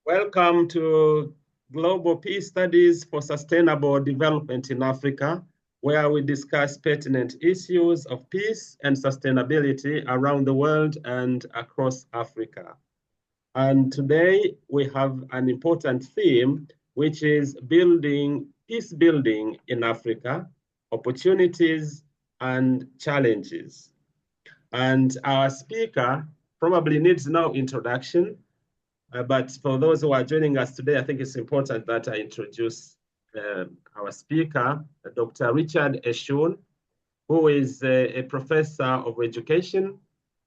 Welcome to Global Peace Studies for Sustainable Development in Africa, where we discuss pertinent issues of peace and sustainability around the world and across Africa. And today we have an important theme, which is peace building in Africa, opportunities and challenges. And our speaker probably needs no introduction. But for those who are joining us today, I think it's important that I introduce our speaker, Dr. Richard Eshun, who is a professor of education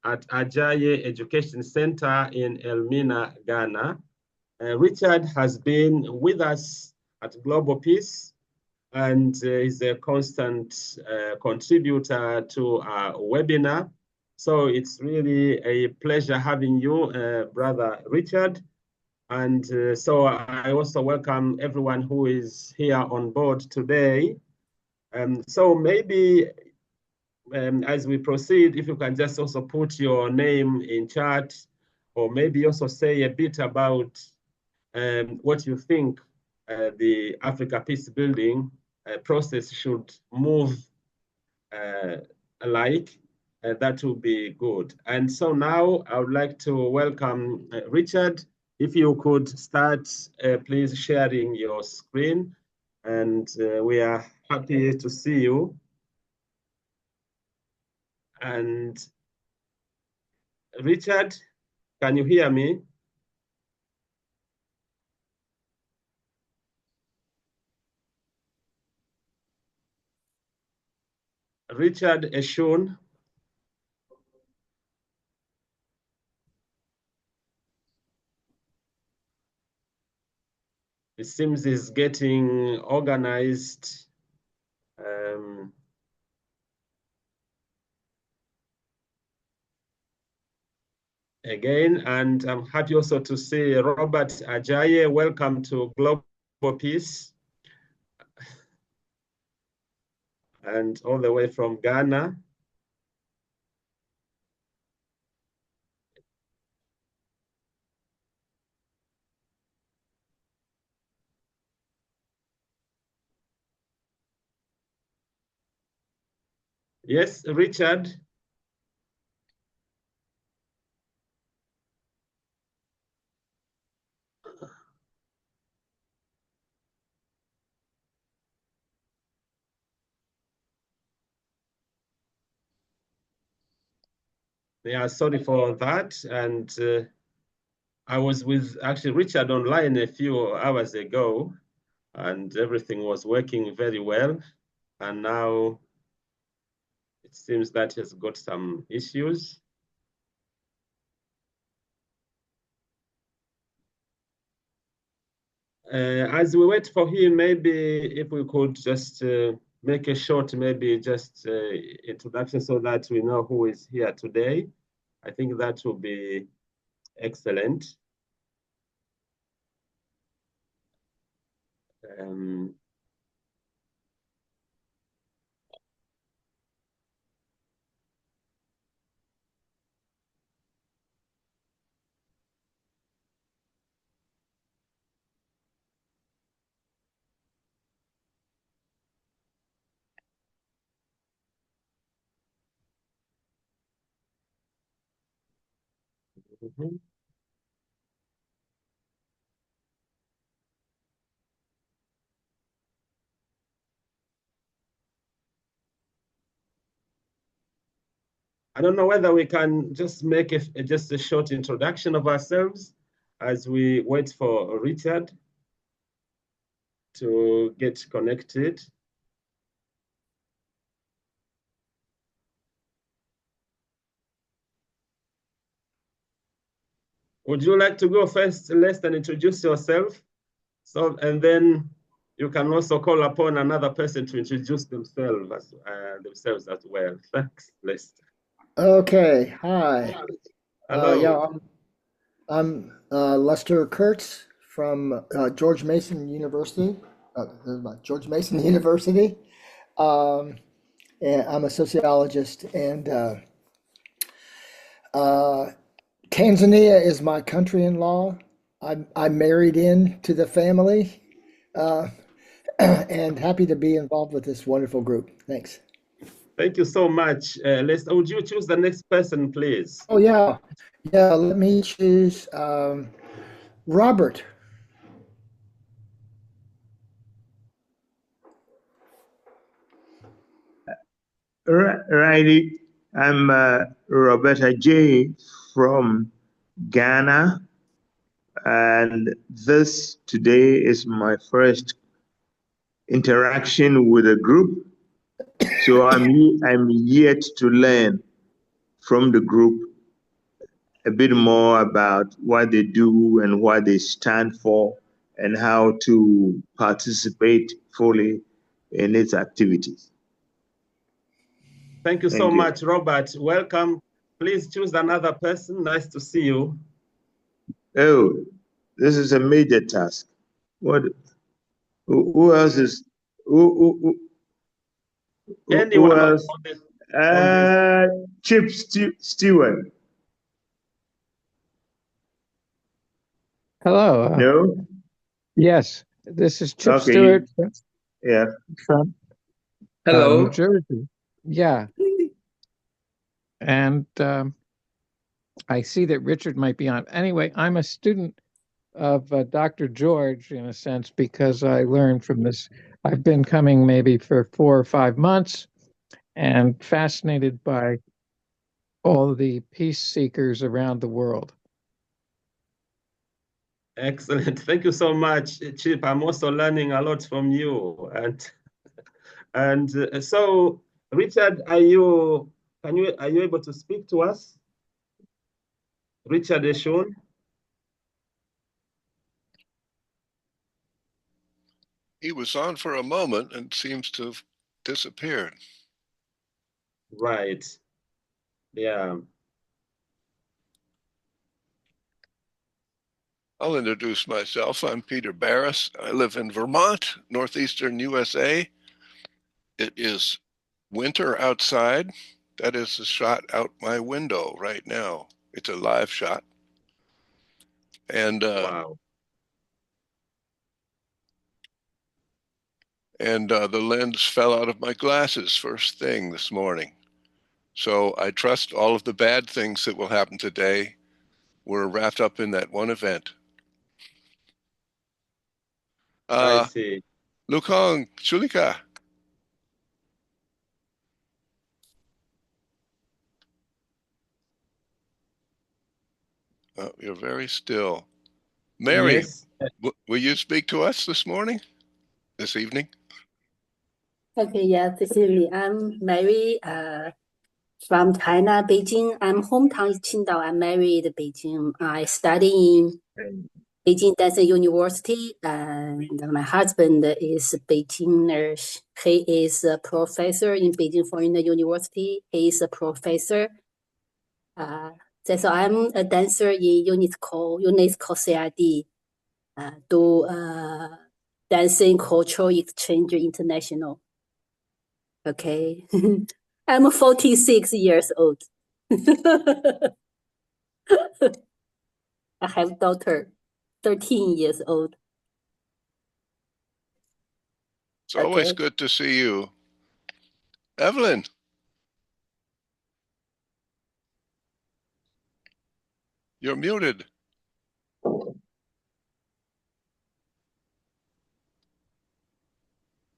at Adjaye Education Center in Elmina, Ghana. Richard has been with us at Global Peace and is a constant contributor to our webinar. So it's really a pleasure having you, Brother Richard. And so I also welcome everyone who is here on board today. So maybe as we proceed, if you can just also put your name in chat, or maybe also say a bit about what you think the Africa peace building process should move like. That would be good. And so now I would like to welcome Richard. If you could start, please, sharing your screen. And we are happy to see you. And Richard, can you hear me? Richard Eshun. It seems he's getting organized. Again, and I'm happy also to see Robert Adjaye. Welcome to Global Peace. And all the way from Ghana. Yes, Richard. Yeah, sorry for that. And I was with actually Richard online a few hours ago, and everything was working very well. And now it seems that he's got some issues. As we wait for him, maybe if we could just make a short, maybe just introduction so that we know who is here today. I think that will be excellent. Mm-hmm. I don't know whether we can just make just a short introduction of ourselves as we wait for Richard to get connected. Would you like to go first, Lest, and introduce yourself? So, and then you can also call upon another person to introduce themselves as well. Thanks, Lest. Okay, hi. Hello. Yeah, I'm Lester Kurtz from George Mason University. George Mason University. And I'm a sociologist, and Tanzania is my country in law. I'm married in to the family, uh, and happy to be involved with this wonderful group. Thanks. Thank you so much. Would you choose the next person, please? Oh yeah, yeah. Let me choose Robert. Righty, I'm Robert Adjaye from Ghana, and this today is my first interaction with a group. So I'm yet to learn from the group a bit more about what they do and what they stand for and how to participate fully in its activities. Thank you so Thank you. much, Robert. Welcome. Please choose another person. Nice to see you. Oh, this is a major task. What? Who else is? Who Anyone else? on this. Chip Stewart. Hello. No. Yes, this is Chip Okay. Stewart Yeah. from Hello. New Jersey. Yeah, and I see that Richard might be on. Anyway, I'm a student of Dr. George in a sense because I learned from this. I've been coming maybe for 4 or 5 months and fascinated by all the peace seekers around the world. Excellent. Thank you so much, Chip. I'm also learning a lot from you. And so, Richard, are you able to speak to us? Richard Eshun? He was on for a moment and seems to have disappeared. Right. Yeah. I'll introduce myself. I'm Peter Barris. I live in Vermont, northeastern USA. It is winter outside. That is a shot out my window right now. It's a live shot. And Wow. The lens fell out of my glasses first thing this morning. So I trust all of the bad things that will happen today were wrapped up in that one event. I see. Lukong, Chulika. Oh, you're very still. Mary, Yes. will you speak to us this evening? Okay, yeah, this is me. I'm Mary, from China, Beijing. I'm hometown is Qingdao. I married Beijing. I study in Beijing Dancing University, and my husband is Beijing nurse. He is a professor in Beijing Foreign University. He is a professor. So I'm a dancer in UNESCO CID, do dancing cultural exchange international. Okay. I'm 46 years old. I have daughter, 13 years old. It's always good to see you. Evelyn. You're muted.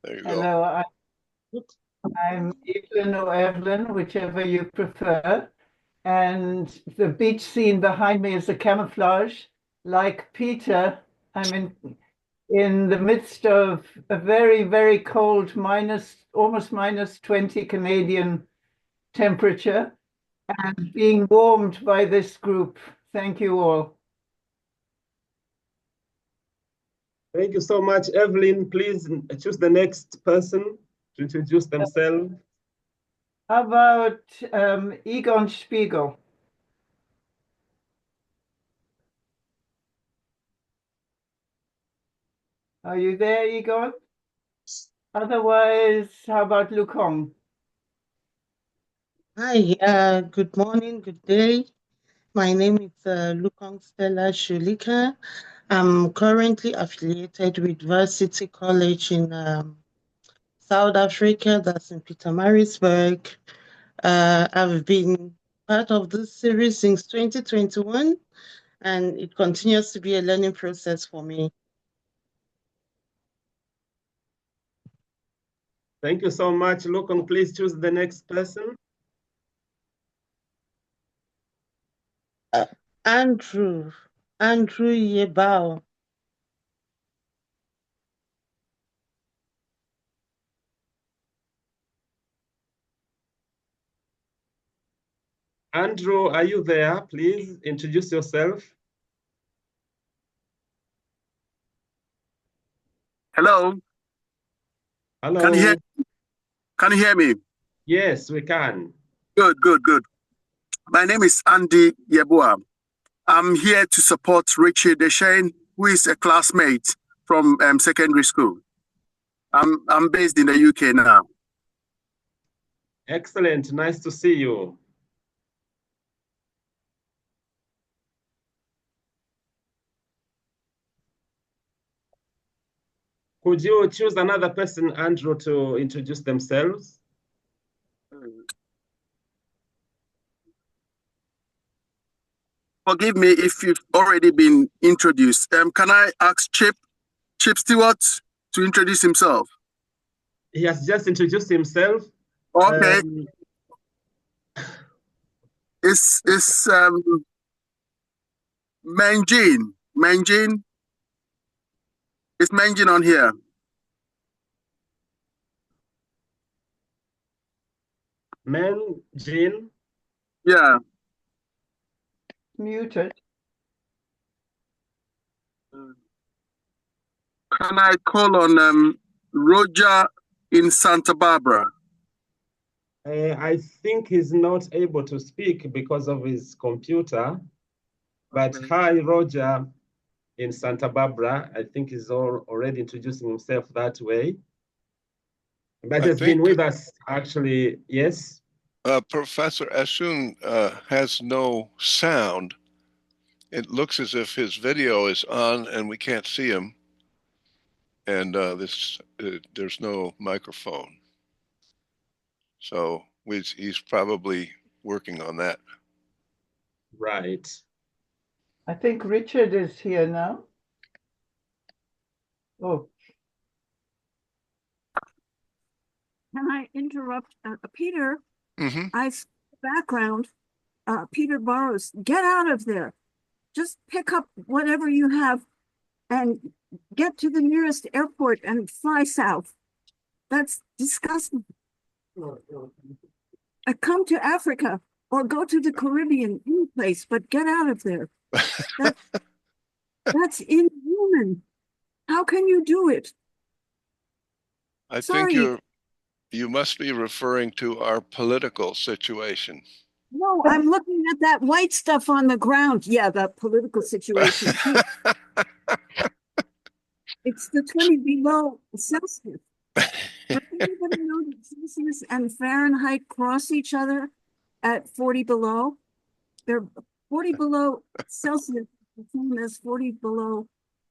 There you go. Hello, I'm Evelyn or Evelyn, whichever you prefer. And the beach scene behind me is a camouflage. Like Peter, I'm in the midst of a very, very cold almost minus 20 Canadian temperature and being warmed by this group. Thank you all. Thank you so much, Evelyn. Please choose the next person to introduce themselves. How about Egon Spiegel? Are you there, Egon? Otherwise, how about Lukong? Hi, good morning, good day. My name is Lukong Stella Shulika. I'm currently affiliated with Varsity College in South Africa, that's in Pietermaritzburg. I've been part of this series since 2021, and it continues to be a learning process for me. Thank you so much. Lukon, please choose the next person. Andrew Yebao. Andrew, are you there? Please introduce yourself. Hello. Hello. Can you hear me? Yes, we can. Good. My name is Andy Yebua. I'm here to support Richard Eshun, who is a classmate from secondary school. I'm based in the UK now. Excellent. Nice to see you. Could you choose another person, Andrew, to introduce themselves? Forgive me if you've already been introduced. Can I ask Chip Stewart to introduce himself? He has just introduced himself. Okay. It's Manjin. Is Manjin on here? Manjin? Yeah. Muted. Can I call on Roger in Santa Barbara? I think he's not able to speak because of his computer. But Okay. hi, Roger in Santa Barbara. I think he's already introducing himself that way. But he's been with us, actually, yes? Professor Eshun has no sound. It looks as if his video is on and we can't see him. And there's no microphone. So he's probably working on that. Right. I think Richard is here now. Oh. Can I interrupt? Peter, Mm-hmm. Background, Peter Burrows, get out of there. Just pick up whatever you have and get to the nearest airport and fly south. That's disgusting. Come to Africa or go to the Caribbean, any place, but get out of there. That's inhuman. How can you do it? I think you must be referring to our political situation. No, I'm looking at that white stuff on the ground. Yeah, the political situation. It's the 20 below Celsius. Does anybody know that Celsius and Fahrenheit cross each other at 40 below? They're 40 below Celsius, the same as 40 below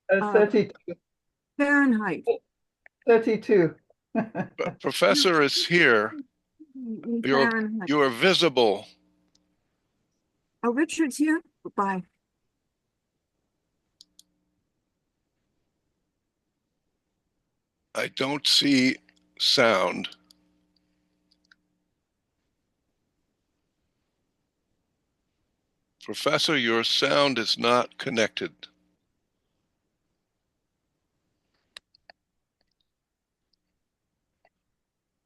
32. Fahrenheit. 32. Professor is here. You are visible. Oh, Richard's here? Bye. I don't see sound. Professor, your sound is not connected.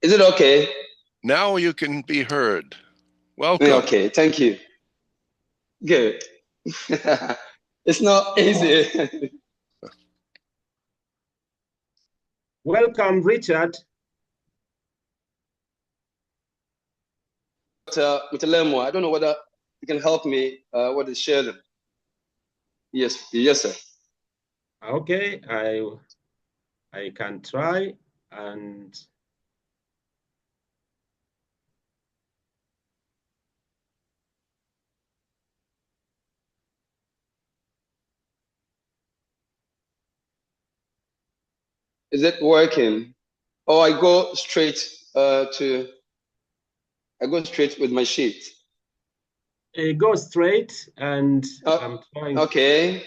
Is it okay? Now you can be heard. Welcome. Okay, thank you. Good. It's not easy. Welcome, Richard. With Lemo, I don't know whether you can help me. What is sharing? Yes, sir. Okay, I can try and Is it working? Or I go straight with my sheet. Go straight, and I'm trying. Okay.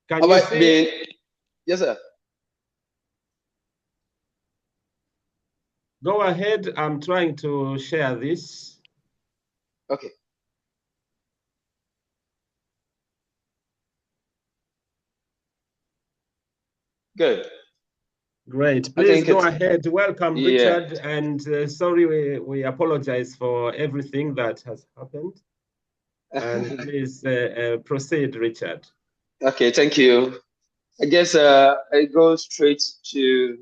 Can you see? Yes, sir. Go ahead. I'm trying to share this. Okay. Good. Great. Please go ahead. Welcome, Richard. And sorry, we apologize for everything that has happened. And please proceed, Richard. Okay, thank you. I guess I go straight to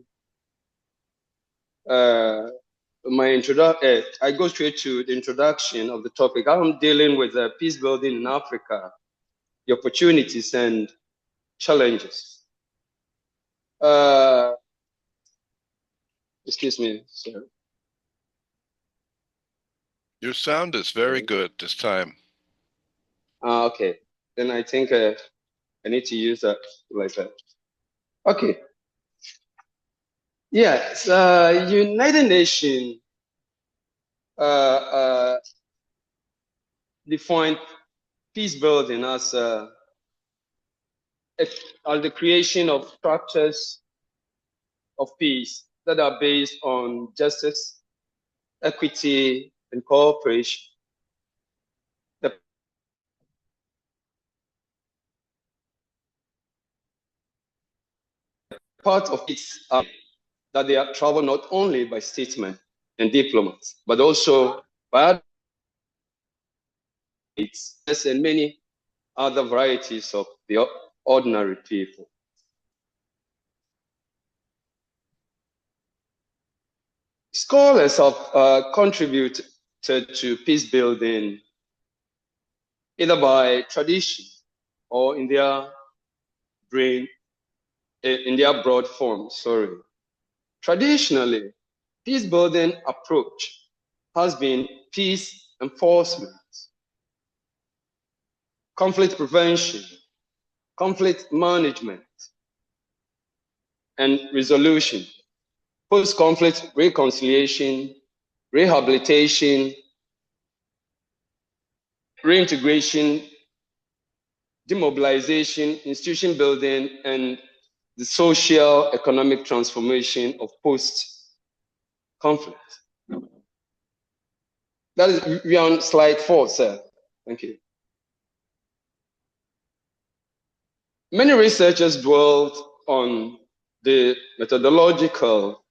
my introduction. I go straight to the introduction of the topic. I'm dealing with peace building in Africa, the opportunities and challenges. Excuse me, sir. Your sound is very good this time. Okay, then I think I need to use that like that. Okay. Yes, United Nations defined peace building as the creation of structures of peace that are based on justice, equity, and cooperation. The part of it that they are traveled not only by statesmen and diplomats, but also by athletes and many other varieties of the ordinary people. Scholars have contributed to peace building either by tradition or in their broad form. Traditionally, peace building approach has been peace enforcement, conflict prevention, conflict management, and resolution, post-conflict reconciliation, rehabilitation, reintegration, demobilization, institution building, and the social economic transformation of post-conflict. That is, we are on slide 4, sir. Thank you. Many researchers dwelled on the methodological,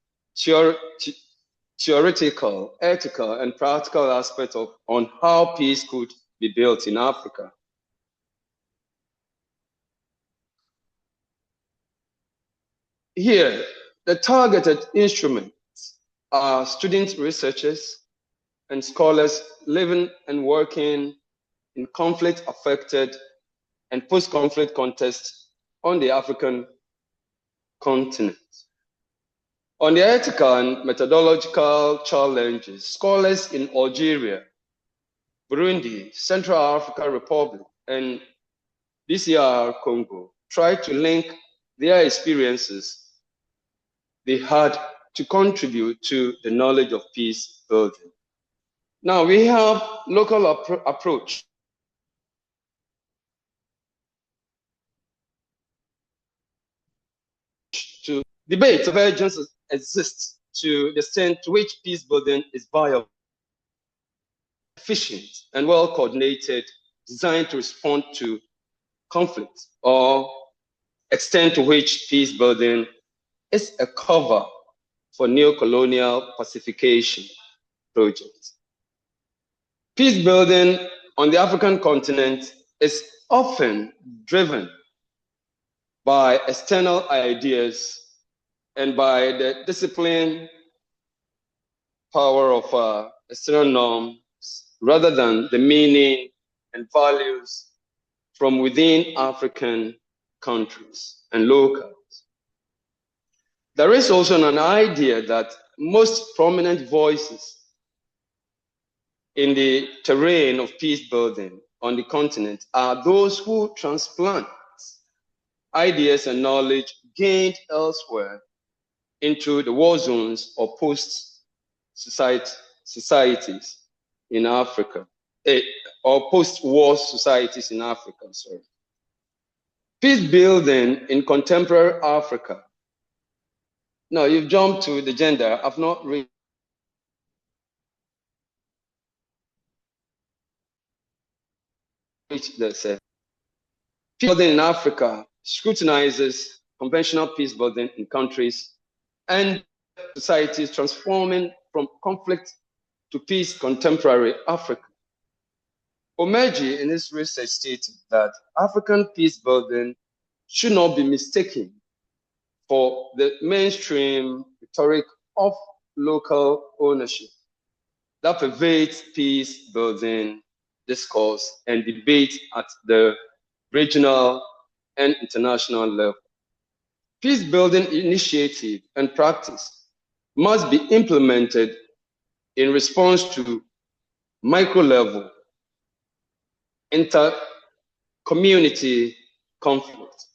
theoretical, ethical, and practical aspects on how peace could be built in Africa. Here, the targeted instruments are student researchers and scholars living and working in conflict-affected and post-conflict contexts on the African continent. On the ethical and methodological challenges, scholars in Algeria, Burundi, Central African Republic, and DCR Congo tried to link their experiences they had to contribute to the knowledge of peace building. Now we have local approach. To debate divergence exists to the extent to which peace building is viable, efficient, and well coordinated, designed to respond to conflict, or extent to which peace building is a cover for neo-colonial pacification projects. Peace building on the African continent is often driven by external ideas and by the discipline power of external norms rather than the meaning and values from within African countries and locals. There is also an idea that most prominent voices in the terrain of peace building on the continent are those who transplant ideas and knowledge gained elsewhere into the war zones or societies in Africa, or post-war societies in Africa, sorry. Peace building in contemporary Africa. Now, you've jumped to the gender. I've not reached this. Peace building in Africa scrutinizes conventional peace building in countries and societies transforming from conflict to peace contemporary Africa. Omeji in his research stated that African peace building should not be mistaken for the mainstream rhetoric of local ownership that pervades peace building discourse and debate at the regional and international level. Peace building initiative and practice must be implemented in response to micro level inter-community conflict.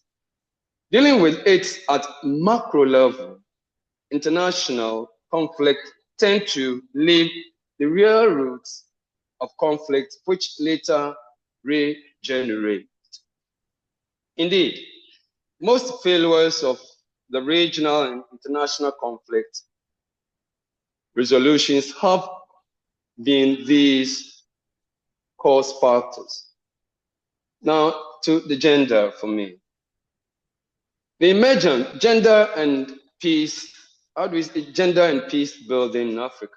Dealing with it at macro level, international conflict tend to leave the real roots of conflict, which later regenerate. Indeed, most failures of the regional and international conflict resolutions have been these cause factors. Now to the gender for me. The emergent gender and peace, how do we say gender and peace building in Africa?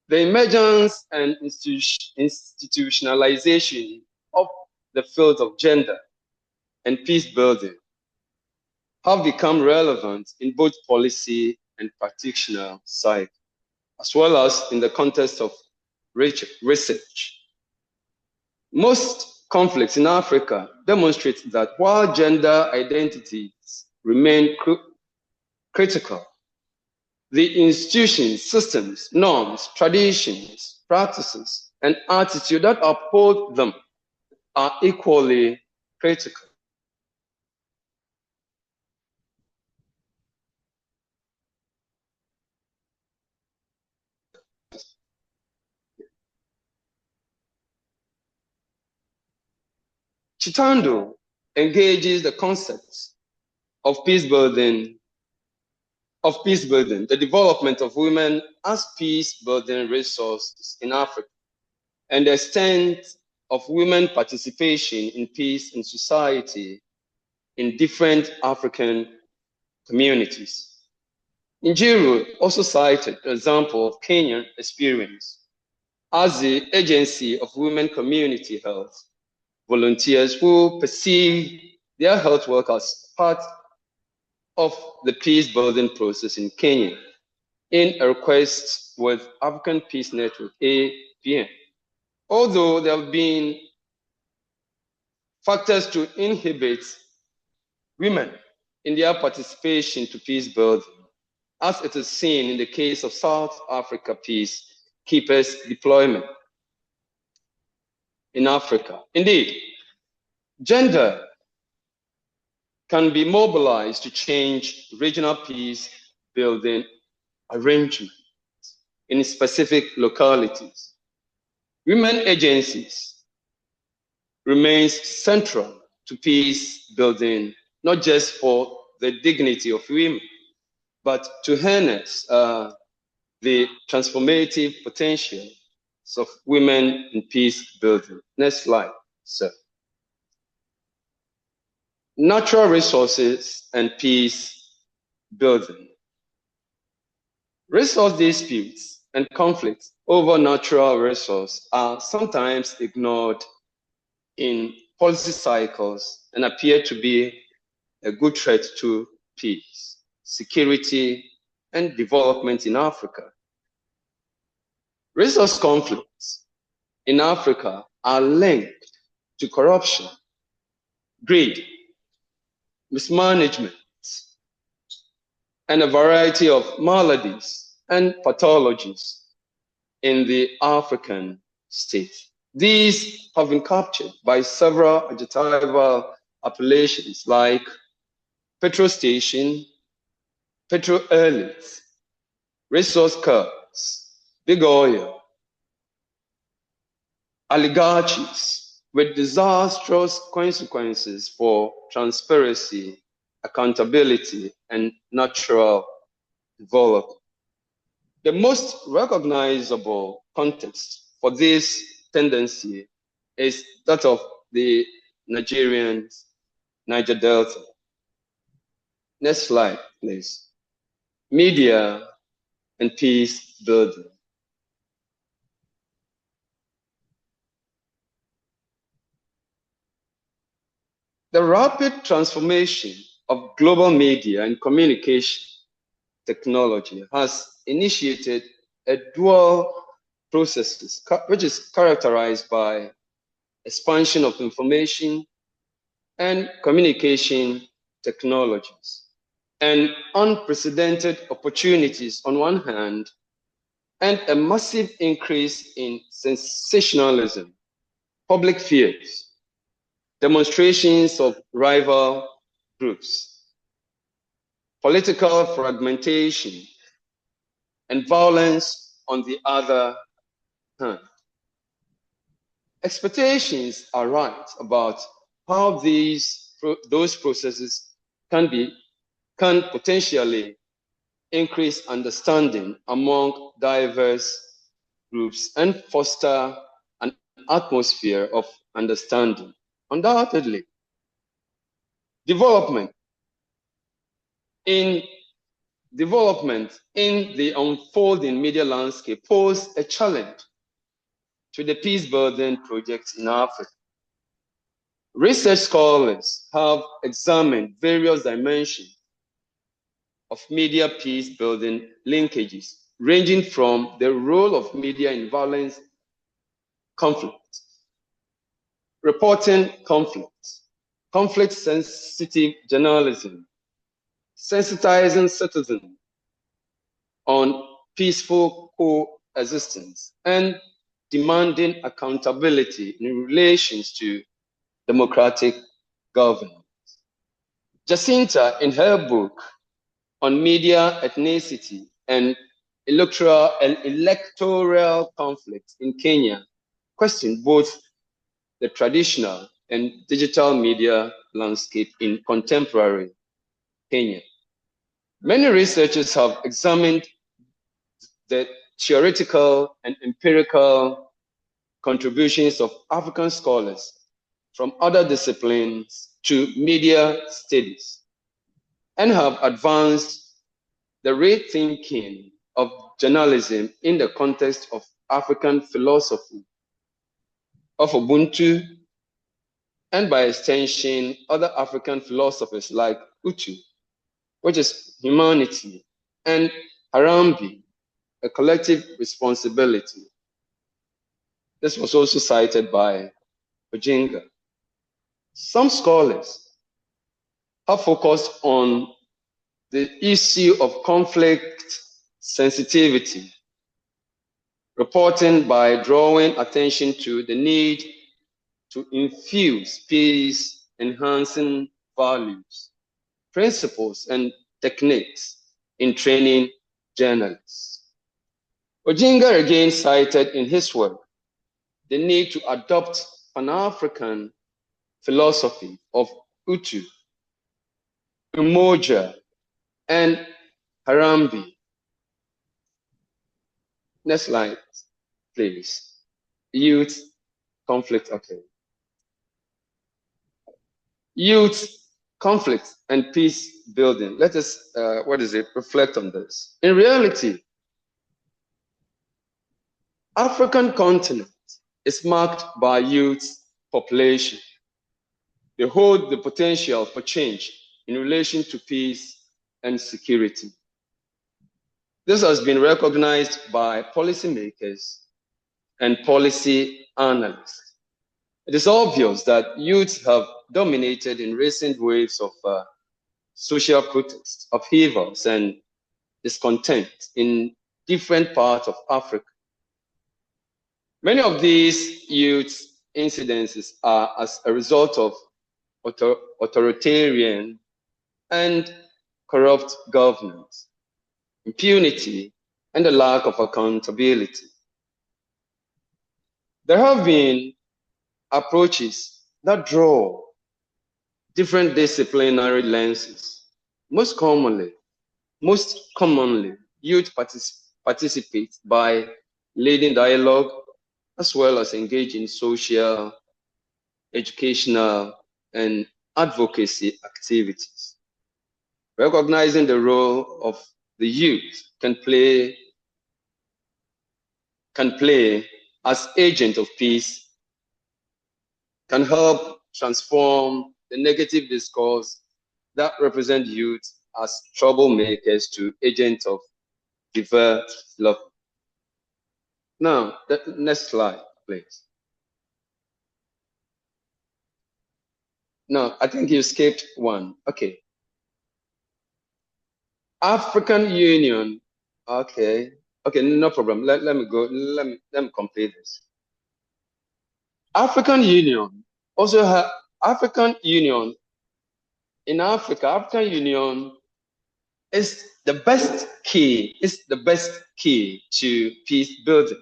The emergence and institutionalization of the field of gender and peace building have become relevant in both policy and practitioner side, as well as in the context of research. Most conflicts in Africa demonstrate that while gender identities remain critical, the institutions, systems, norms, traditions, practices, and attitudes that uphold them are equally critical. Chitando engages the concepts of peace building, the development of women as peace building resources in Africa, and the extent of women participation in peace and society in different African communities. Njiru also cited the example of Kenyan experience as the agency of women community health volunteers who perceive their health work as part of the peace building process in Kenya in a request with African Peace Network, APN. Although there have been factors to inhibit women in their participation to peace building, as it is seen in the case of South Africa peacekeepers deployment in Africa. Indeed, gender can be mobilized to change regional peace building arrangements in specific localities. Women agencies remains central to peace building, not just for the dignity of women, but to harness the transformative potential of women in peace building. Next slide, sir. Natural resources and peace building. Resource disputes and conflicts over natural resources are sometimes ignored in policy cycles and appear to be a good threat to peace, security, and development in Africa. Resource conflicts in Africa are linked to corruption, greed, mismanagement, and a variety of maladies and pathologies in the African state. These have been captured by several adjectival appellations like petrol station, petro elites, resource curves, big oil, oligarchies with disastrous consequences for transparency, accountability, and natural development. The most recognizable context for this tendency is that of the Niger Delta. Next slide, please. Media and peace building. The rapid transformation of global media and communication technology has initiated a dual process which is characterized by expansion of information and communication technologies and unprecedented opportunities on one hand, and a massive increase in sensationalism, public fears, demonstrations of rival groups, political fragmentation, and violence on the other hand. Expectations are right about how those processes can potentially increase understanding among diverse groups and foster an atmosphere of understanding. Undoubtedly, development in the unfolding media landscape pose a challenge to the peace-building projects in Africa. Research scholars have examined various dimensions of media peace-building linkages, ranging from the role of media in violence conflict, reporting conflicts, conflict-sensitive journalism, sensitizing citizens on peaceful coexistence, and demanding accountability in relation to democratic governance. Jacinta, in her book on media ethnicity and electoral conflicts in Kenya, questioned both the traditional and digital media landscape in contemporary Kenya. Many researchers have examined the theoretical and empirical contributions of African scholars from other disciplines to media studies and have advanced the rethinking of journalism in the context of African philosophy of Ubuntu, and by extension, other African philosophers like Utu, which is humanity, and Harambe, a collective responsibility. This was also cited by Ojinga. Some scholars have focused on the issue of conflict sensitivity, reporting by drawing attention to the need to infuse peace-enhancing values, principles, and techniques in training journalists. Ojinga again cited in his work the need to adopt Pan-African philosophy of Utu, Umoja, and Harambe. Next slide, please. Youth conflict, okay. Youth conflict and peace building. Let us, reflect on this. In reality, African continent is marked by youth population. They hold the potential for change in relation to peace and security. This has been recognized by policymakers and policy analysts. It is obvious that youth have dominated in recent waves of social protests, upheavals, and discontent in different parts of Africa. Many of these youth incidences are as a result of authoritarian and corrupt governance, impunity, and the lack of accountability. There have been approaches that draw different disciplinary lenses. Most commonly, youth participate by leading dialogue as well as engage in social, educational, and advocacy activities. Recognizing the role of the youth can play as agent of peace, can help transform the negative discourse that represent youth as troublemakers to agents of development. Now, the next slide, please. No, I think you skipped one. Okay. African Union. Okay. Okay, no problem. Let me go. Let me complete this. African Union also have African Union in Africa. African Union is the best key. It's the best key to peace building.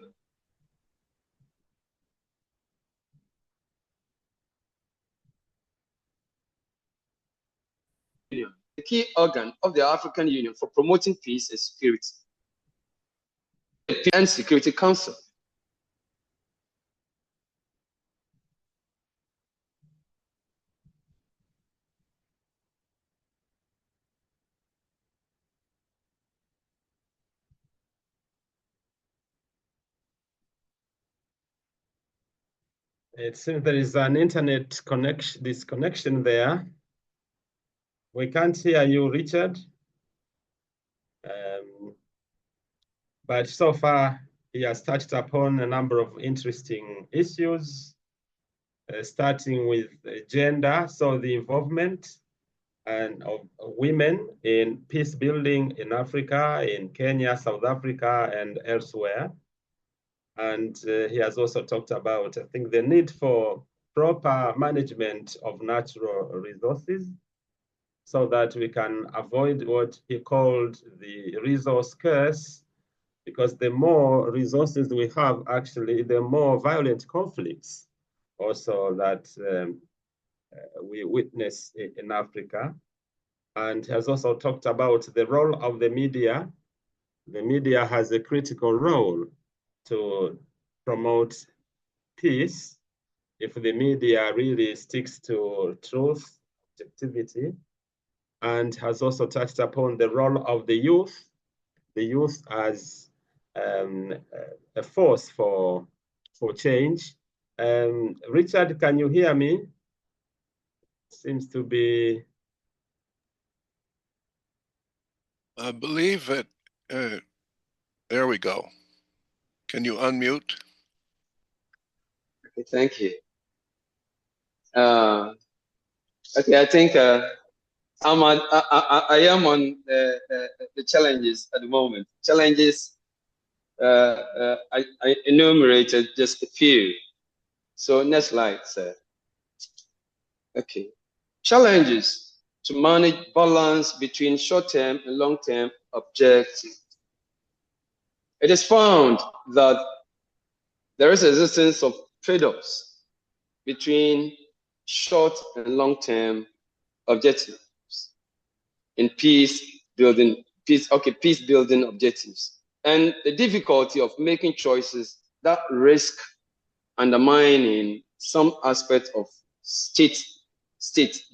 The key organ of the African Union for promoting peace and security. The and Security Council. It seems there is an internet disconnection there. We can't hear you, Richard. But so far, he has touched upon a number of interesting issues, starting with gender, so the involvement of women in peace building in Africa, in Kenya, South Africa, and elsewhere. And he has also talked about, I think, the need for proper management of natural resources so that we can avoid what he called the resource curse, because the more resources we have, actually, the more violent conflicts also that we witness in Africa. And has also talked about the role of the media. The media has a critical role to promote peace if the media really sticks to truth, objectivity, and has also touched upon the role of the youth as a force for change. Richard, can you hear me? Seems to be. I believe that, there we go. Can you unmute? Okay, thank you. Okay, I think I am on the challenges at the moment. Challenges, I enumerated just a few. So next slide, sir. Okay. Challenges to manage balance between short-term and long-term objectives. It is found that there is existence of trade-offs between short and long-term objectives in peace building objectives, and the difficulty of making choices that risk undermining some aspect of state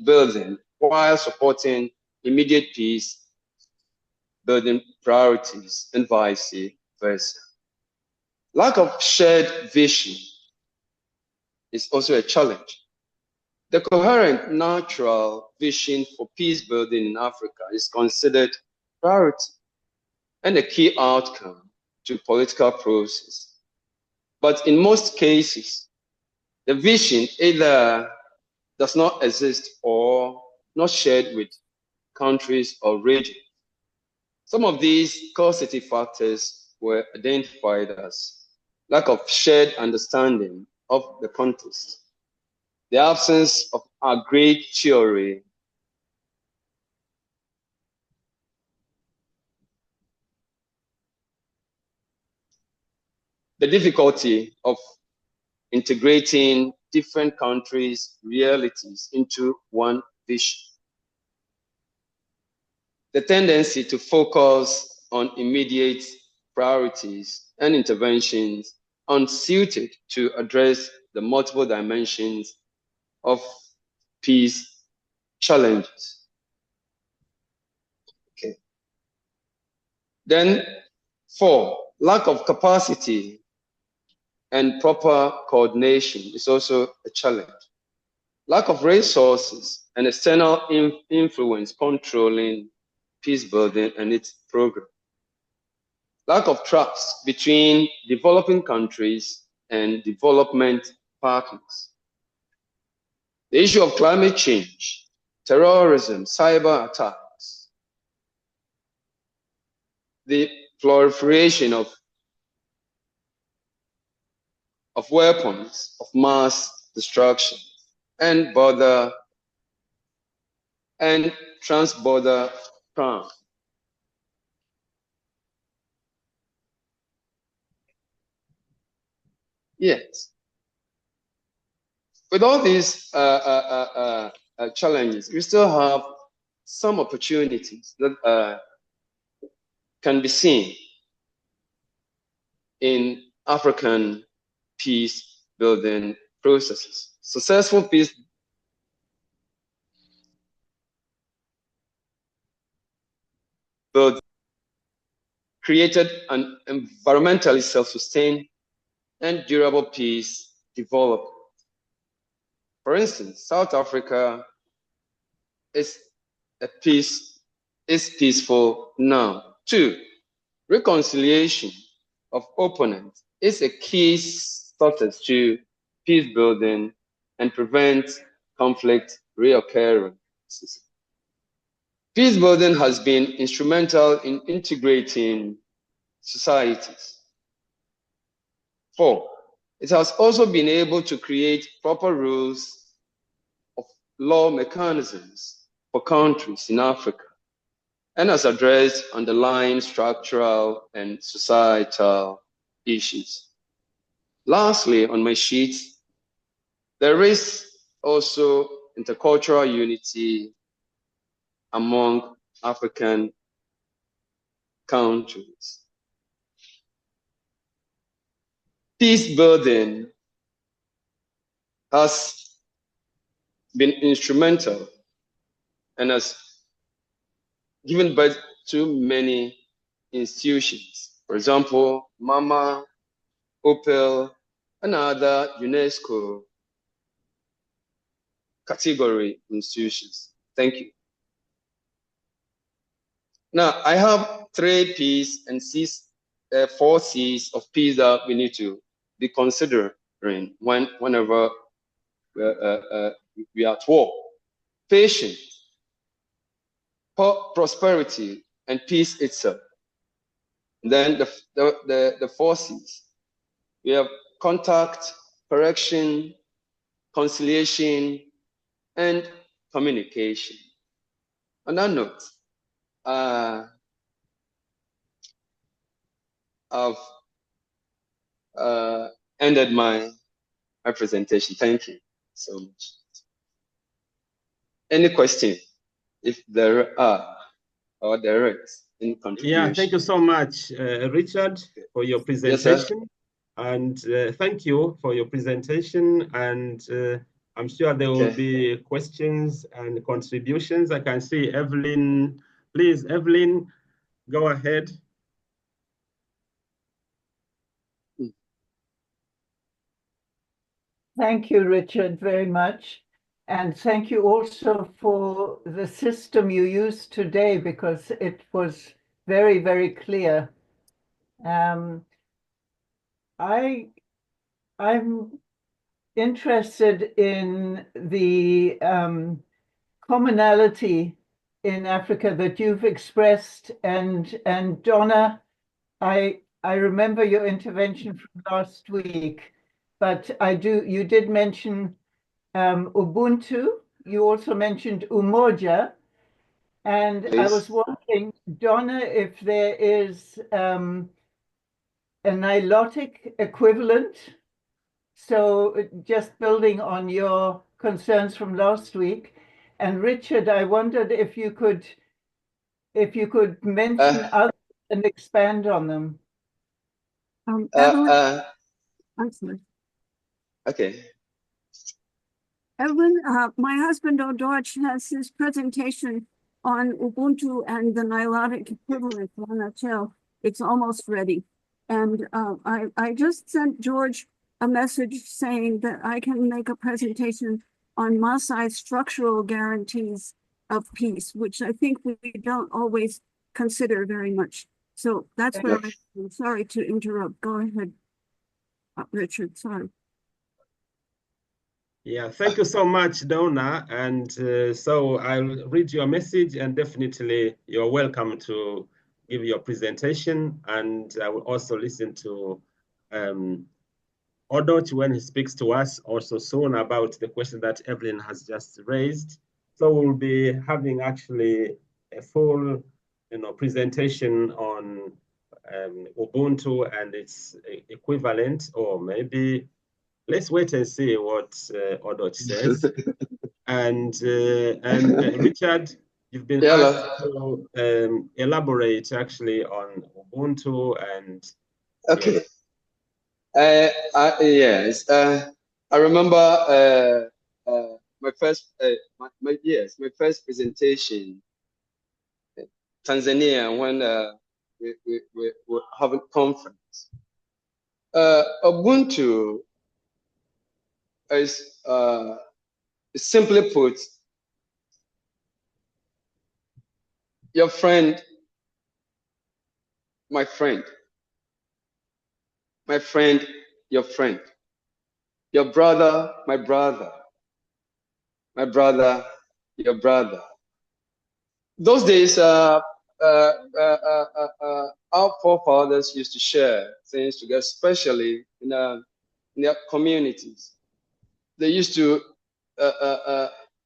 building while supporting immediate peace building priorities and vice versa. Lack of shared vision is also a challenge. The coherent natural vision for peace building in Africa is considered priority and a key outcome to political process. But in most cases, the vision either does not exist or not shared with countries or regions. Some of these causative factors were identified as lack of shared understanding of the context, the absence of agreed theory, the difficulty of integrating different countries' realities into one vision. The tendency to focus on immediate priorities and interventions unsuited to address the multiple dimensions of peace challenges. Okay. Then 4, lack of capacity and proper coordination is also a challenge. Lack of resources and external influence controlling peace building and its program. Lack of trust between developing countries and development partners. The issue of climate change, terrorism, cyber attacks, the proliferation of weapons of mass destruction, and border and trans-border crime. Yes. With all these challenges, we still have some opportunities that can be seen in African peace building processes. Successful peace building created an environmentally self-sustained and durable peace development. For instance, South Africa is peaceful now. 2, reconciliation of opponents is a key status to peace building and prevent conflict reoccurring. Peace building has been instrumental in integrating societies. 4, it has also been able to create proper rules of law mechanisms for countries in Africa and has addressed underlying structural and societal issues. Lastly, on my sheet, there is also intercultural unity among African countries. Peace building has been instrumental and has given birth to many institutions. For example, MAMA, OPEL, and other UNESCO category institutions. Thank you. Now, I have 3 P's and 4 C's of peace that we need to be considering whenever we are at war. Patience, prosperity, and peace itself. And then the 4 C's. We have contact, correction, conciliation, and communication. On that note, I've ended my presentation. Thank you so much. Any question, if there are, or there is, in contribution? Yeah, thank you so much, Richard, for your presentation. Yes, and thank you for your presentation. And I'm sure there will be questions and contributions. I can see Evelyn. Please, Evelyn, go ahead. Thank you, Richard, very much. And thank you also for the system you used today, because it was very, very clear. I'm interested in the commonality in Africa that you've expressed, and Donna, I remember your intervention from last week, but you did mention Ubuntu. You also mentioned Umoja, and I was wondering, Donna, if there is a Nilotic equivalent. So just building on your concerns from last week. And Richard, I wondered if you could mention others and expand on them. Evelyn, I'm sorry. Okay. Evelyn, my husband George has his presentation on Ubuntu and the Nilotic equivalent on Natel. It's almost ready. And I just sent George a message saying that I can make a presentation on Maasai structural guarantees of peace, which I think we don't always consider very much. So that's where I'm sorry to interrupt. Go ahead, Richard, sorry. Yeah, thank you so much, Donna. And so I'll read your message, and definitely you're welcome to give your presentation. And I will also listen to Odoch when he speaks to us also soon about the question that Evelyn has just raised. So we'll be having actually a full, presentation on Ubuntu and its equivalent, or maybe let's wait and see what Odoch says. and Richard, you've been asked to elaborate actually on Ubuntu and. Okay. Yes. I remember my first my first presentation in Tanzania when we were having conference. Ubuntu is simply put, your friend, my friend, my friend, your friend, your brother, my brother, my brother, your brother. Those days, our forefathers used to share things together, especially in their communities. They used to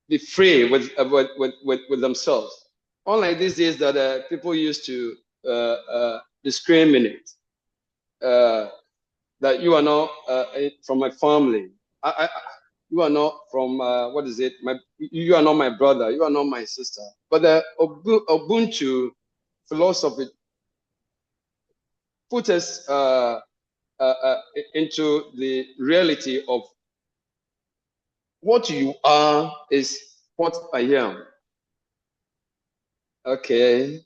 be free with themselves. Unlike these days that people used to discriminate, that you are not from my family. You are not from what is it? You are not my brother. You are not my sister. But the Ubuntu philosophy put us into the reality of what you are is what I am. Okay,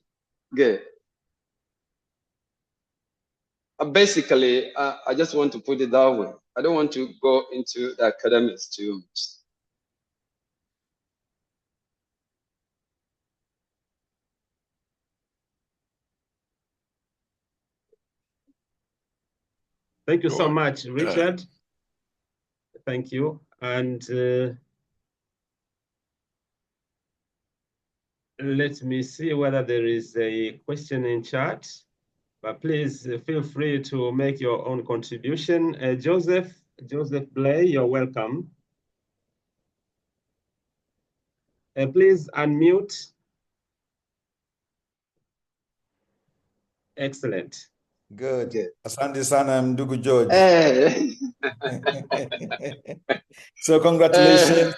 good. Basically, I just want to put it that way. I don't want to go into the academics too much. Thank you so much, Richard. Thank you. And let me see whether there is a question in chat. But please feel free to make your own contribution. Joseph Blay, you're welcome. Please unmute. Excellent. Good. Asante sana Ndugu George. So congratulations.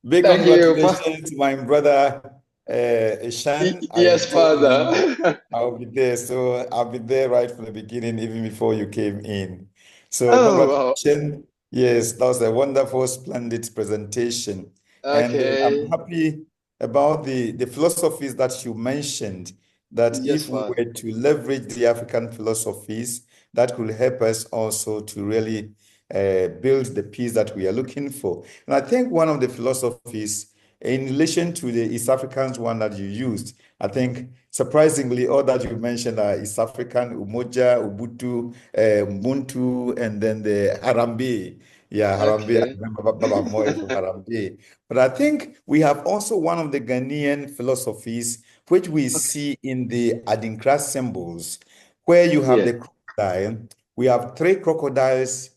Big congratulations to my brother Eshun. Yes, Father. I'll be there. So I'll be there right from the beginning, even before you came in. So congratulations. Wow. Yes, that was a wonderful, splendid presentation. Okay. And I'm happy about the philosophies that you mentioned, that yes, if we were to leverage the African philosophies, that could help us also to really build the peace that we are looking for. And I think one of the philosophies in relation to the East Africans one that you used, I think surprisingly all that you mentioned are East African, Umoja, Ubuntu, Ubuntu, and then the Harambe. Yeah, Harambe, okay. I remember Baba Moy from Harambe. But I think we have also one of the Ghanaian philosophies which we see in the Adinkra symbols, where you have the crocodile. We have 3 crocodiles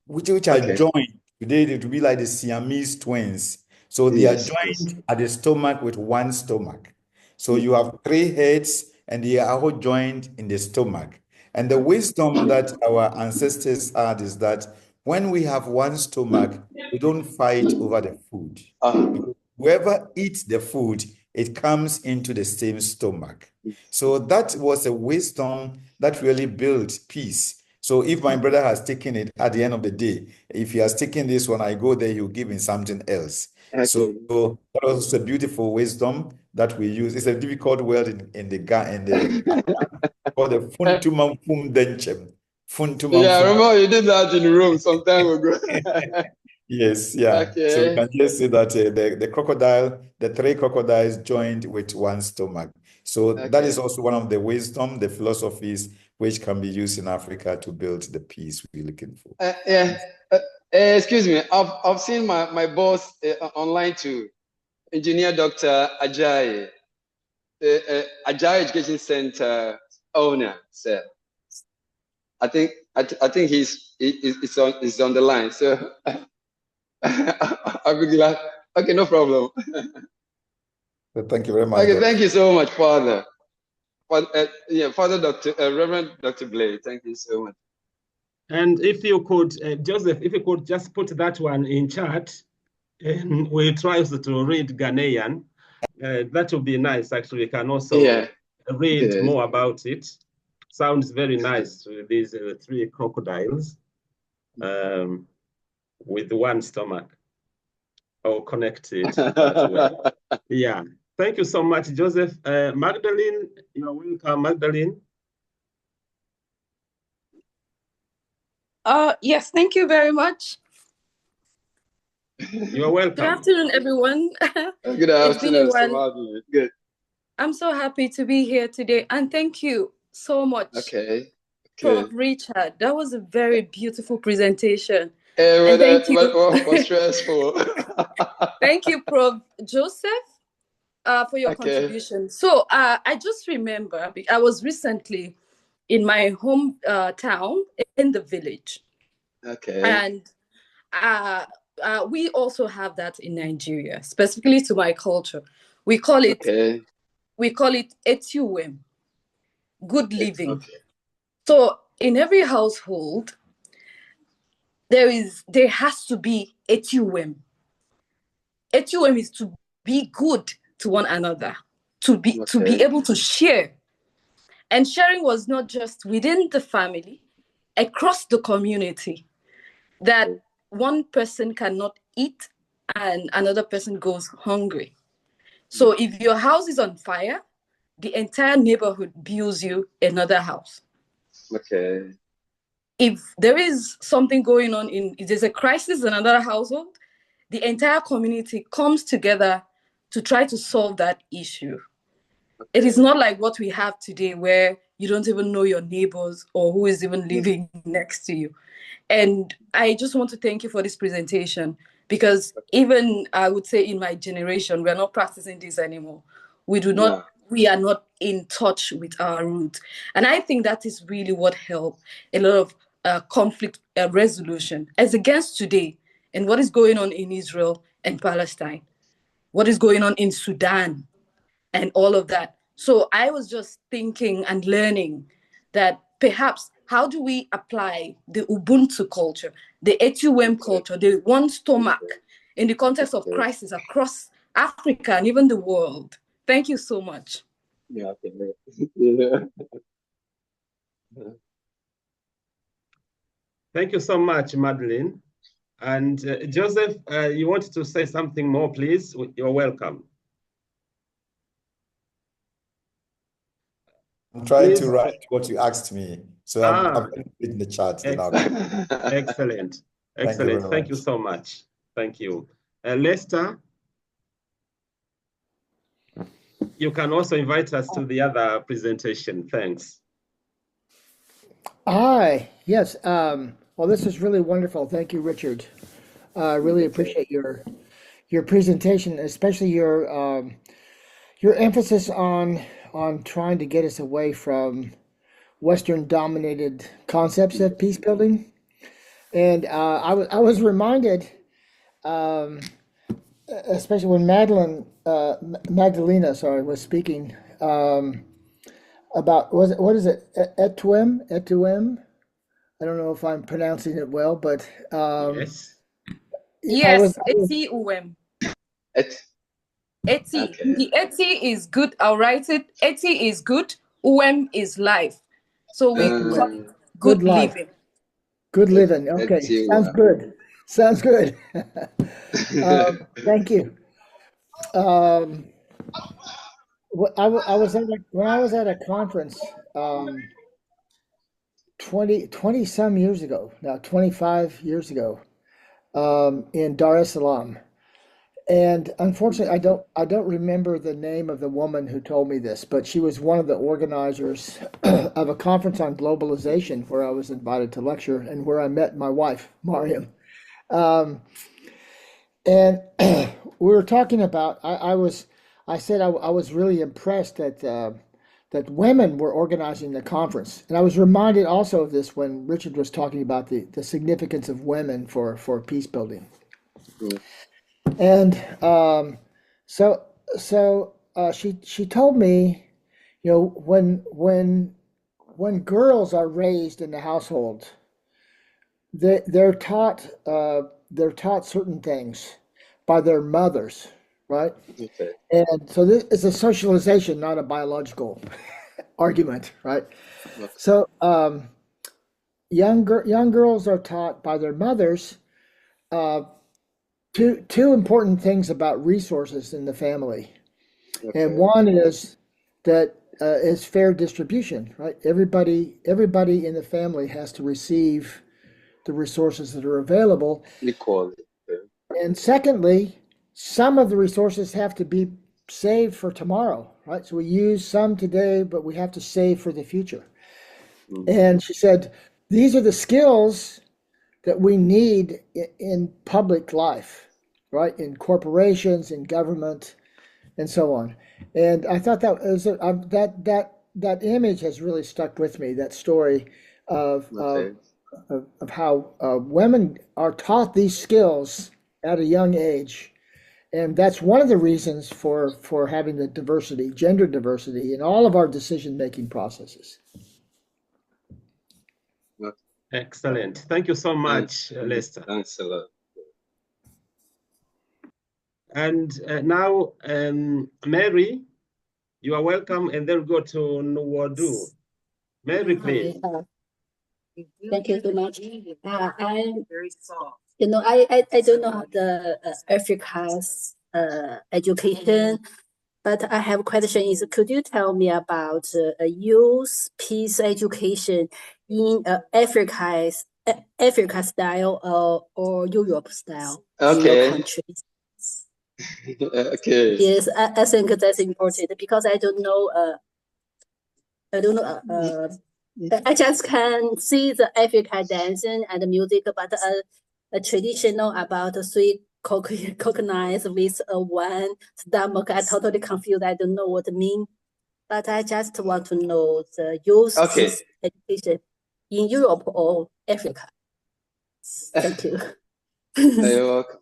which are joined. Today it will be like the Siamese twins. So they are joined at the stomach with one stomach. So you have 3 heads and they are all joined in the stomach. And the wisdom that our ancestors had is that when we have one stomach, we don't fight over the food. Because whoever eats the food, it comes into the same stomach. So that was a wisdom that really built peace. So if my brother has taken it at the end of the day, if he has taken this one, I go there, he'll give me something else. Okay. So that was a beautiful wisdom that we use. It's a difficult word in the called the funtumam fum denchem. Funtumam Yeah, I fum. remember you did that in Rome some time ago. Yes, yeah. Okay. So we can just say that the three crocodiles joined with one stomach. So that is also one of the wisdom, the philosophies which can be used in Africa to build the peace we're looking for. Yeah. Excuse me. I've seen my boss online too, Engineer Dr. Adjaye, Adjaye Education Center owner. Sir, I think he's on the line. So I'll be glad. Okay, no problem. So thank you very much. Okay, Doc. thank you so much, Father. Father Dr. Reverend Dr. Blay, thank you so much. And if you could, Joseph, if you could just put that one in chat, and we try to read Ghanaian, that would be nice. Actually, we can also read more about it. Sounds very nice. These three crocodiles with one stomach, or connected as well. Yeah. Thank you so much, Joseph. Magdalene, you are welcome, Magdalene. Yes, thank you very much. You are welcome. Good afternoon, everyone. Good afternoon. Good. I'm so happy to be here today, and thank you so much, Prof. Richard. That was a very beautiful presentation. And thank you. Was stressful. Thank you, Prof. Joseph, for your contribution. So I just remember I was recently in my hometown in the village. And we also have that in Nigeria, specifically to my culture. We call it etiwem, good living. So in every household, there has to be etiwem. Etiwem is to be good to one another, to be able to share. And sharing was not just within the family, across the community, that one person cannot eat and another person goes hungry. So if your house is on fire, the entire neighborhood builds you another house. If there is something going on if there's a crisis in another household, the entire community comes together to try to solve that issue. It is not like what we have today where you don't even know your neighbors or who is even living next to you. And I just want to thank you for this presentation, because even I would say in my generation, we're not practicing this anymore. We are not in touch with our roots. And I think that is really what helped a lot of conflict resolution as against today and what is going on in Israel and Palestine, what is going on in Sudan and all of that. So I was just thinking and learning that perhaps how do we apply the Ubuntu culture, the etiwem culture, the one stomach in the context of crisis across Africa and even the world. Thank you so much. Thank you so much, Madeline. And Joseph, you wanted to say something more, please? You're welcome. I'm trying to write what you asked me. So I'm going to put in the chat. Excellent. Excellent. Thank you so much. Thank you. Lester, you can also invite us to the other presentation. Thanks. Hi. Yes. Well, this is really wonderful. Thank you, Richard. I really appreciate your presentation, especially your emphasis on trying to get us away from Western-dominated concepts of peace building. And I was reminded, especially when Magdalena, was speaking, about what is it? Etuem. I don't know if I'm pronouncing it well, but Yes. I was Eti Uwem. Eti. Eti. Okay. The Eti is good. I'll write it. Eti is good. Uwem is life. So we call it good life. living. Good living. Okay, sounds good. Sounds good. Thank you. I was when I was at a conference 20 some years ago, now 25 years ago, in Dar es Salaam. And unfortunately, I don't remember the name of the woman who told me this, but she was one of the organizers of a conference on globalization where I was invited to lecture and where I met my wife, Mariam. And we were talking about, I said I was really impressed that women were organizing the conference. And I was reminded also of this when Richard was talking about the significance of women for peace building. And she told me, you know, when girls are raised in the household, they're taught certain things by their mothers, right? Okay. And so this is a socialization, not a biological argument, right? Okay. So young girls are taught by their mothers two important things about resources in the family. Okay. And one is that is fair distribution, right? Everybody in the family has to receive the resources that are available. Equally. And secondly, some of the resources have to be saved for tomorrow, right? So we use some today, but we have to save for the future. And she said, these are the skills that we need in public life, right? In corporations, in government, and so on. And I thought that was that image has really stuck with me. That story of how women are taught these skills at a young age, and that's one of the reasons for having the diversity, gender diversity, in all of our decision-making processes. Excellent. Thank you so much, Lester. Thanks a lot. And now, Mary, you are welcome, and then go to Nwadu. Mary, please. Thank you so much. I'm very soft. You know, I don't know the Africa's education, but I have a question. Is could you tell me about youth peace education in Africa style or Europe style in your countries? Okay. Yes, I think that's important because I don't know. I just can see the Africa dancing and the music, but a traditional about three coconuts with one stomach. I totally confused. I don't know what it means, but I just want to know the youth education in Europe or Africa. Thank you. You're welcome.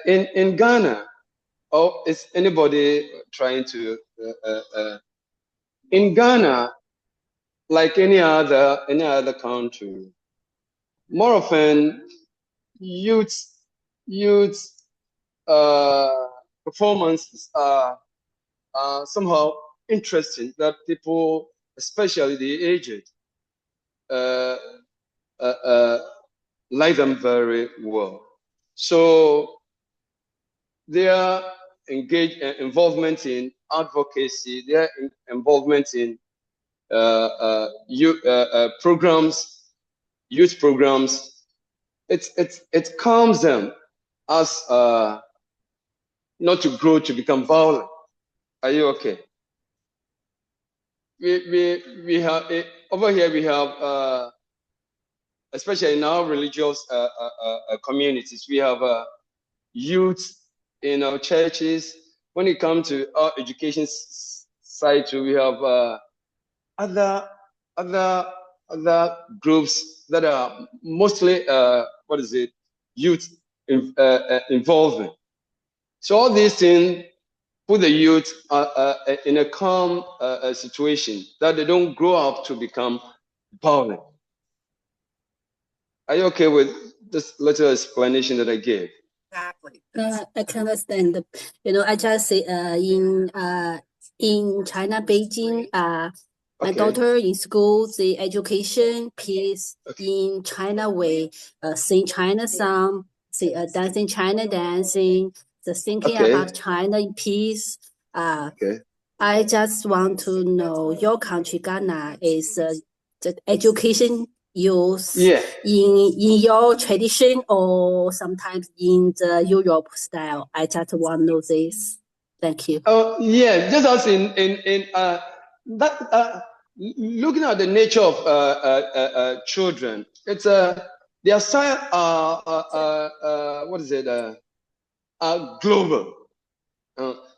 In Ghana, is anybody trying to? In Ghana, like any other country, more often youth performances are somehow interesting that people, especially the aged, like them very well. So their involvement in advocacy, their involvement in youth programs, it calms them as not to grow to become violent. Are you okay? We have over here. We have especially in our religious communities, we have youth in our churches. When it comes to our education side, we have other groups that are mostly youth involvement. So all these things put the youth in a calm situation that they don't grow up to become violent. Are you okay with this little explanation that I gave? Exactly. I can understand. I just say in China, Beijing, my daughter in school, the education piece in China way, sing China song, dancing China dancing, the thinking about China in peace. I just want to know your country, Ghana, is the education use in your tradition or sometimes in the Europe style. I just want to know this. Thank you. Oh yeah, just as in that looking at the nature of children, it's their style what is it? Global.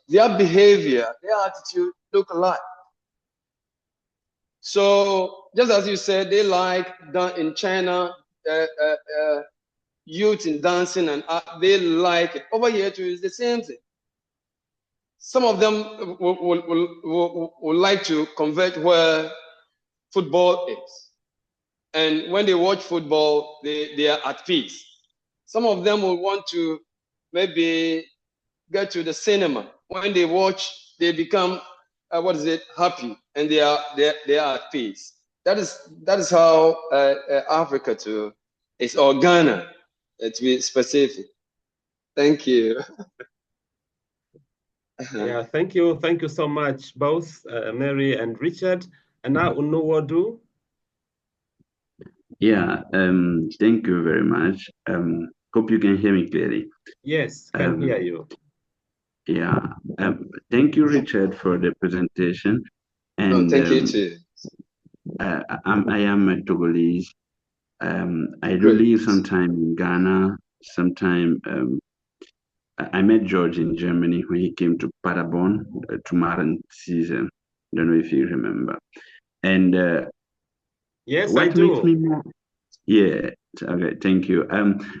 Their behavior, their attitude look alike. So just as you said, they like in China, youth in dancing, and they like it. Over here too is the same thing. Some of them will like to convert where football is, and when they watch football, they are at peace. Some of them will want to maybe get to the cinema. When they watch, they become happy, and they are at peace. That is how Africa too is, or Ghana, to be specific. Thank you. Yeah, thank you so much, both Mary and Richard. And now Unuwodu. Yeah, thank you very much. Hope you can hear me clearly. Yes, can hear you. Yeah, thank you, Richard, for the presentation. And thank you too. I am a Togolese. I do live sometime in Ghana. Sometime I met George in Germany when he came to Paderborn to Maren season. Don't know if you remember. And yes, what I do. makes me more, yeah, okay, thank you.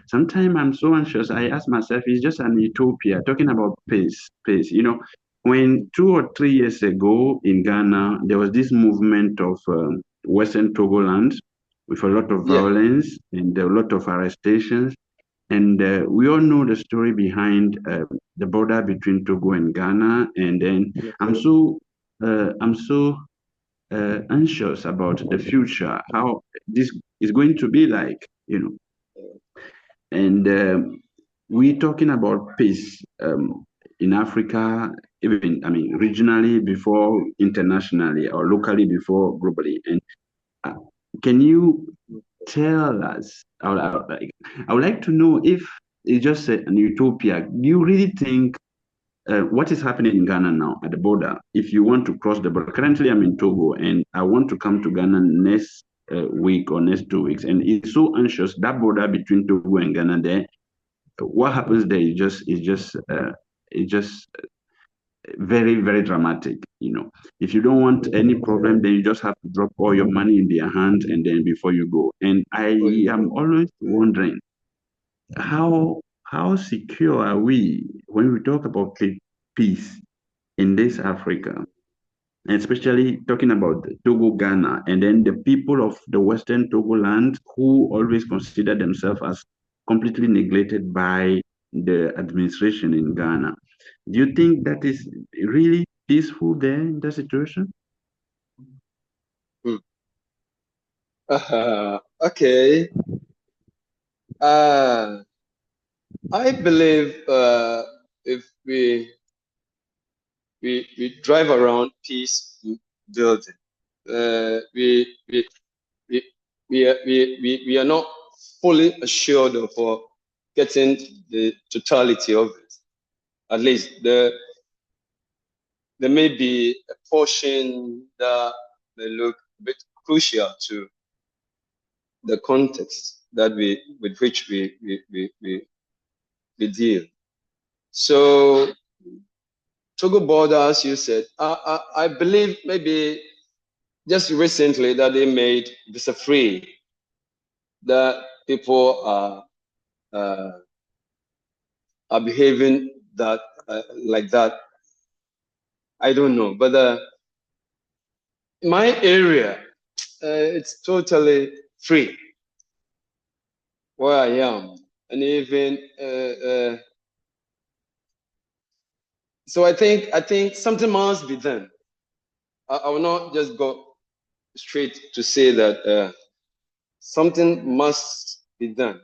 Sometimes I'm so anxious. I ask myself, it's just an utopia. Talking about peace. When 2 or 3 years ago in Ghana, there was this movement of Western Togoland with a lot of violence and a lot of arrestations. And we all know the story behind the border between Togo and Ghana. And then I'm so anxious about the future, how this is going to be like, And we're talking about peace in Africa, even, regionally before internationally, or locally before globally. And can you tell us, I would like to know if it's just an utopia. Do you really think what is happening in Ghana now at the border? If you want to cross the border, currently I'm in Togo and I want to come to Ghana next week or next 2 weeks, and it's so anxious, that border between Togo and Ghana there. What happens there is just very, very dramatic. If you don't want any problem, then you just have to drop all your money in their hands and then before you go. And I am always wondering how secure are we when we talk about peace in this Africa, and especially talking about Togo, Ghana, and then the people of the Western Togoland who always consider themselves as completely neglected by the administration in Ghana. Do you think that is really peaceful there in that situation? Okay. I believe if we drive around peace building, we are not fully assured of getting the totality of it. At least there may be a portion that may look a bit crucial to the context that with which we deal. So Togo border, as you said, I believe maybe just recently that they made visa free, that people are are behaving that like that. I don't know, but my area, it's totally free where I am, and even so. I think something must be done. I will not just go straight to say that something must be done.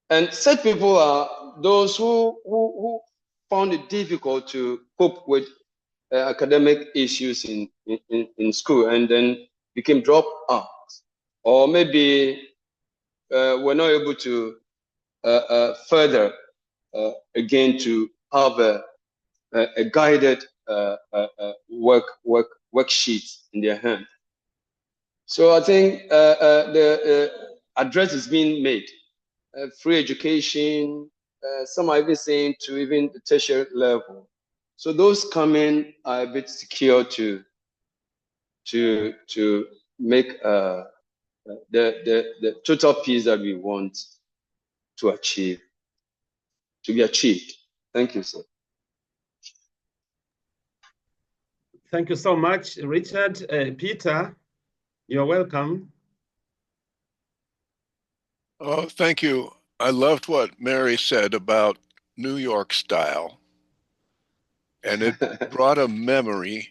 And such people are those who found it difficult to cope with academic issues in school and then became dropped out, or maybe were not able to further again to have a guided worksheet in their hand. So I think the address is being made. Free education, some are even saying to even the tertiary level. So those coming are a bit secure to make the total peace that we want to achieve, to be achieved. Thank you, sir. Thank you so much, Richard. Peter, you're welcome. Oh, thank you. I loved what Mary said about New York style, and it brought a memory.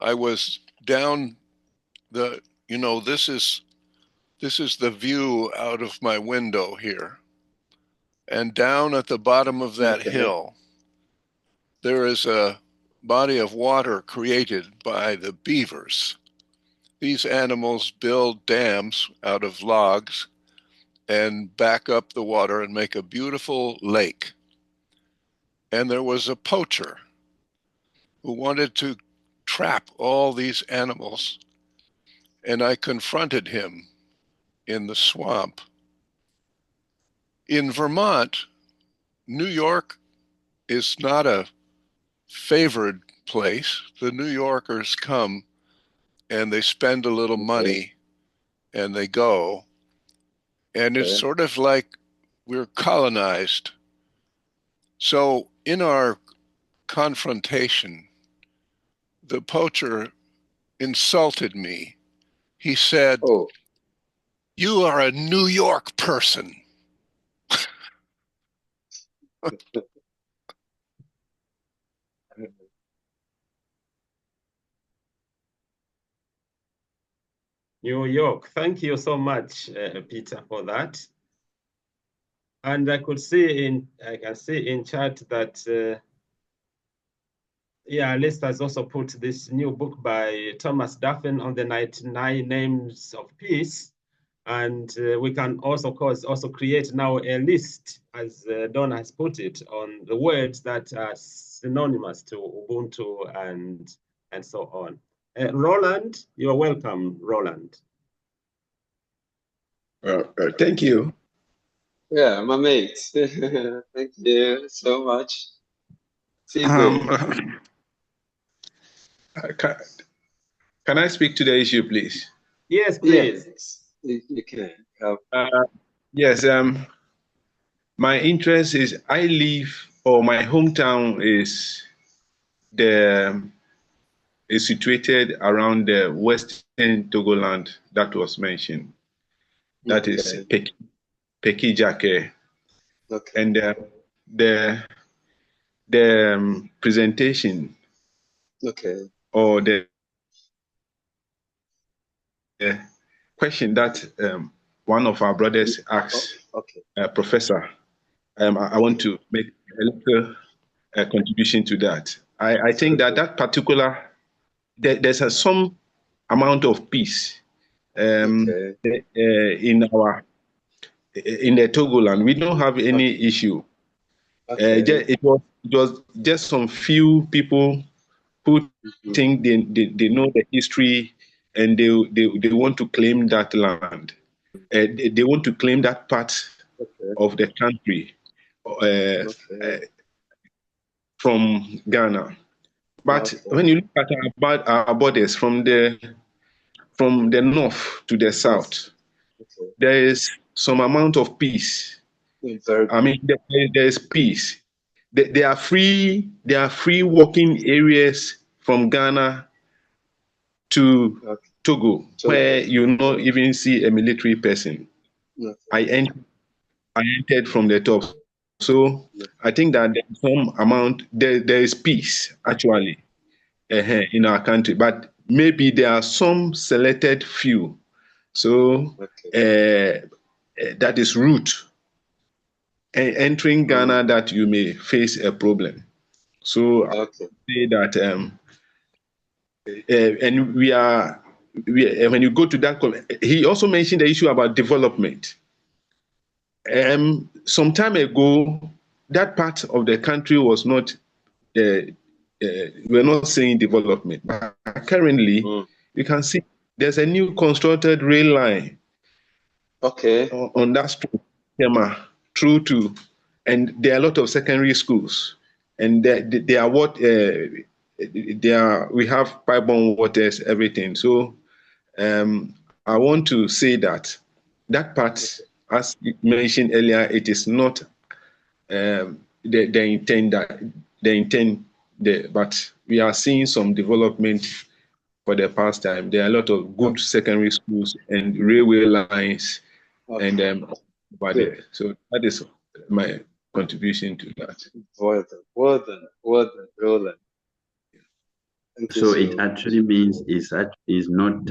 I was down the, this is the view out of my window here. And down at the bottom of that hill, there is a body of water created by the beavers. These animals build dams out of logs and back up the water and make a beautiful lake. And there was a poacher who wanted to trap all these animals. And I confronted him in the swamp. In Vermont, New York is not a favored place. The New Yorkers come and they spend a little money and they go. And it's sort of like we're colonized. So in our confrontation, the poacher insulted me. He said, "You are a New York person." New York. Thank you so much, Peter, for that. And I can see in chat that List has also put this new book by Thomas Duffin on the 99 Names of Peace. And we can also create now a list, as Donna has put it, on the words that are synonymous to Ubuntu and so on. Roland, you're welcome, Roland. Thank you. Yeah, my mate. Thank you so much. See you good. Can I speak to the issue, please? Yes, please. Yes, you can. Yes. My interest is my hometown is situated around the western Togoland that was mentioned. That is Peki-Jake. And the presentation or the question that one of our brothers asked, Professor, I want to make a little contribution to that. I think that particular, there's some amount of peace in the Togoland. We don't have any issue. It was just some few people who think they know the history and they want to claim that land. They want to claim that part of the country from Ghana. But when you look at our borders from the north to the south, there is some amount of peace. I mean, there is peace. there are free walking areas from Ghana to Togo, where you not even see a military person. I entered from the top. So I think that there's some amount, there is peace actually in our country, but maybe there are some selected few. So that is route entering Ghana that you may face a problem. So I say that, and we when you go to that, he also mentioned the issue about development. Some time ago, that part of the country was not, we're not seeing development. But currently, you can see there's a new constructed rail line on that street, through to, and there are a lot of secondary schools, and they are what they are. We have pipe-borne waters, everything. So I want to say that that part, as mentioned earlier, it is not the intent, but we are seeing some development for the past time. There are a lot of good secondary schools and railway lines, and over there. So that is my contribution to that. Well done, Roland. So it actually means is not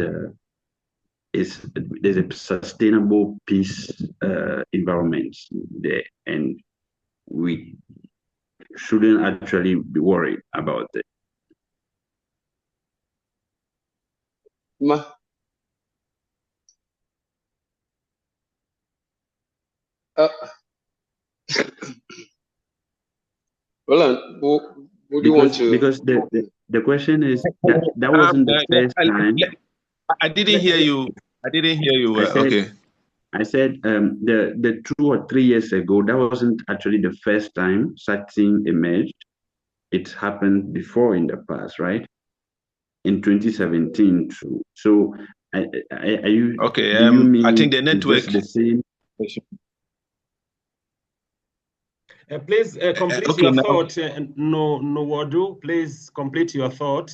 there's a sustainable peace environment there, and we shouldn't actually be worried about it. Roland, would you want to? Because the question is that wasn't the first time. I didn't hear you. I didn't hear you well. Okay. I said the 2 or 3 years ago, that wasn't actually the first time such thing emerged. It happened before in the past, right? In 2017 too. So are you okay? Do you mean I think the network the same? Please complete okay, your now, thought. No, Wadu, please complete your thought.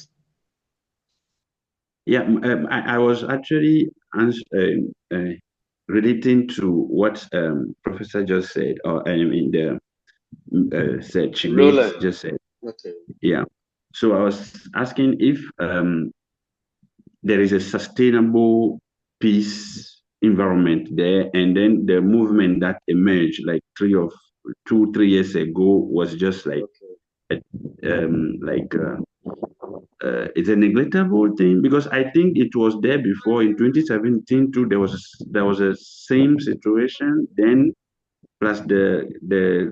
Yeah, I was actually relating to what Professor just said, or I mean said Chimay just said. Okay. Yeah. So I was asking if there is a sustainable peace environment there, and then the movement that emerged like 2-3 years ago was just like it's a neglectable thing, because I think it was there before in 2017 too. There was a same situation then, plus the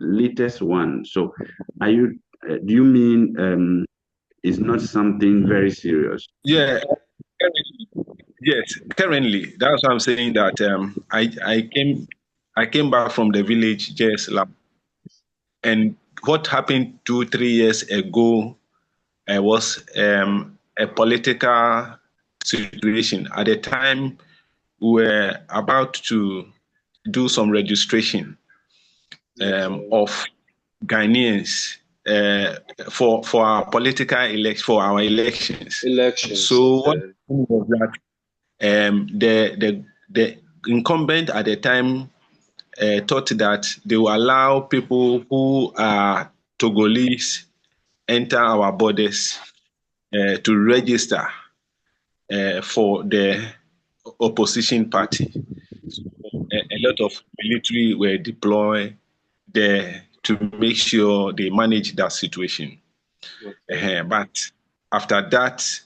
latest one. So do you mean it's not something very serious? Yeah. Yes, currently, that's why I'm saying that I came back from the village just last, and what happened 2-3 years ago was a political situation. At the time, we were about to do some registration of Ghanaians for our political for our elections. So what was that? The incumbent at the time thought that they will allow people who are Togolese enter our borders to register for the opposition party. So a lot of military were deployed there to make sure they manage that situation. But after that,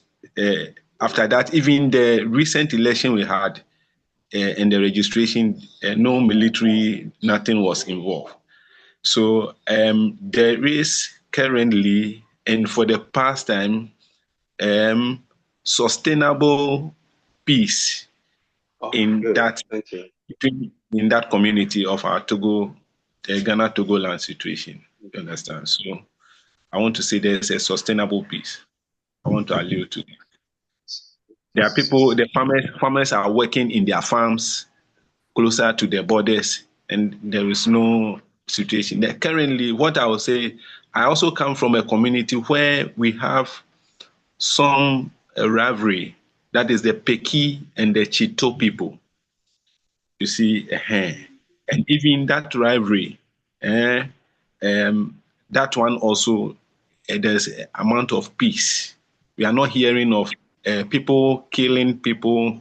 even the recent election we had in the registration, no military, nothing was involved. So there is currently, and for the past time, sustainable peace in that community of our Ghana Togoland situation. You understand? So I want to say there's a sustainable peace. I want to allude to it. There are people, the farmers are working in their farms closer to the borders, and there is no situation. Currently, what I would say, I also come from a community where we have some rivalry. That is the Peki and the Chito people. You see, and even that rivalry, that one also, there's an amount of peace. We are not hearing of people killing people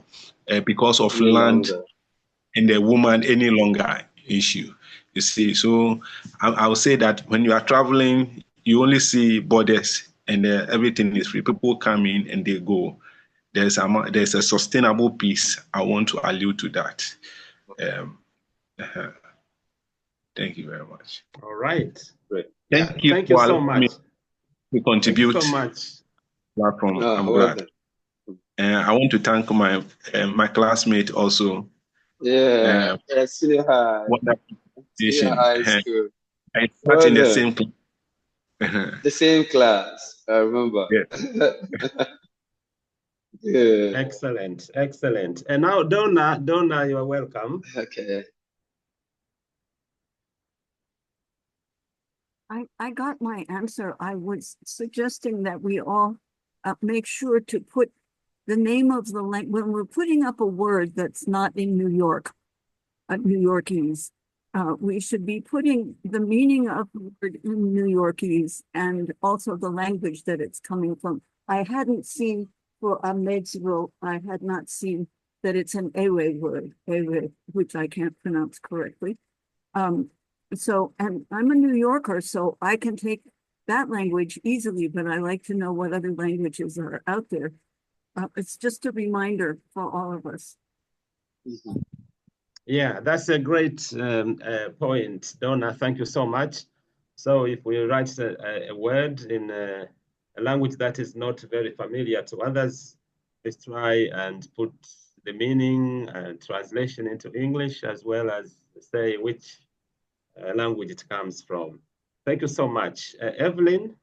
because of Any land longer. and the woman any longer issue. You see, so I would say that when you are traveling, you only see borders and everything is free. People come in and they go. There's a sustainable peace. I want to allude to that. Thank you very much. All right. Great. Thank you Thank you for so allowing me much. to contribute. Thank you so much. Platform. I'm well glad. done. I want to thank my classmate also. Yeah, senior high, Wonderful senior presentation. high school. I sat Well in the done. same class. The same class, I remember. Yeah. Yeah. Excellent, excellent. And now, Donna, you are welcome. Okay. I got my answer. I was suggesting that we all make sure to put the name of the language when we're putting up a word that's not in New York, New Yorkese. We should be putting the meaning of the word in New Yorkese and also the language that it's coming from. I hadn't seen for Amedzro, I had not seen that it's an Ewe word, Ewe, which I can't pronounce correctly. So, and I'm a New Yorker, so I can take that language easily, but I like to know what other languages are out there. It's just a reminder for all of us. Yeah, that's a great point, Donna. Thank you so much. So if we write a word in a language that is not very familiar to others, let's try and put the meaning and translation into English, as well as say which language it comes from. Thank you so much. Evelyn?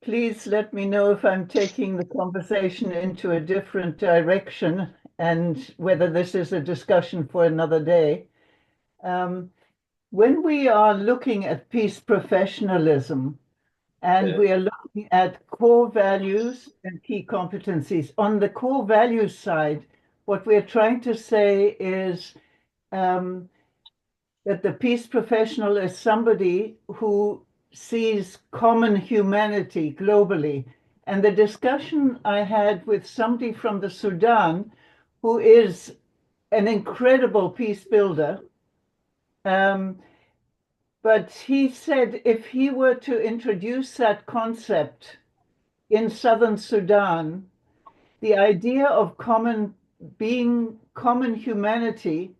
Please let me know if I'm taking the conversation into a different direction and whether this is a discussion for another day. When we are looking at peace professionalism and we are looking at core values and key competencies, on the core values side, what we're trying to say is that the peace professional is somebody who sees common humanity globally. And the discussion I had with somebody from the Sudan, who is an incredible peace builder, but he said if he were to introduce that concept in southern Sudan, the idea of common humanity,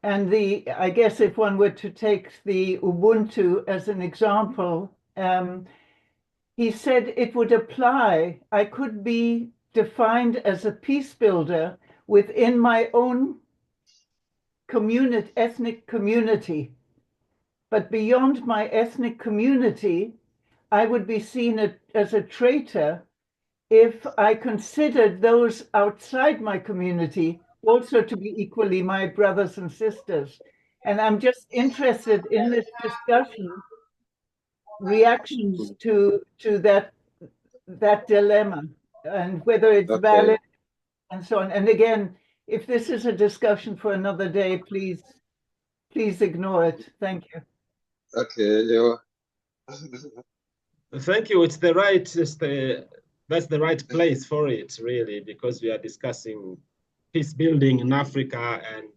and I guess if one were to take the Ubuntu as an example, he said it would apply. I could be defined as a peace builder within my own ethnic community. But beyond my ethnic community, I would be seen as a traitor if I considered those outside my community also to be equally my brothers and sisters. And I'm just interested in this discussion, reactions to that dilemma and whether it's valid and so on. And again, if this is a discussion for another day, please ignore it. Thank you. Okay. Thank you. That's the right place for it, really, because we are discussing peace building in Africa, and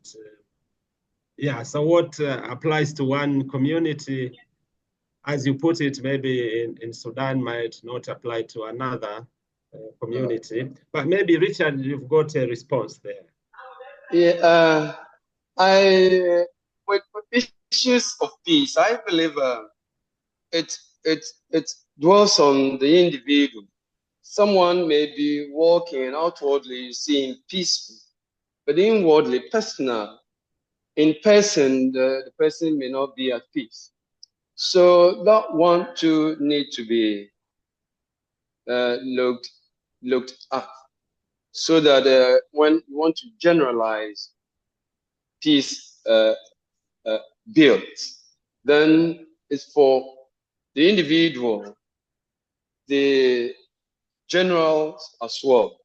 yeah. So what applies to one community, as you put it, maybe in Sudan might not apply to another community. But maybe Richard, you've got a response there. Yeah. With issues of peace, I believe it dwells on the individual. Someone may be walking outwardly, seem peaceful, but inwardly, in person, the person may not be at peace. So that one too need to be looked at. so that when you want to generalize peace built, then it's for the individual, the generals as well.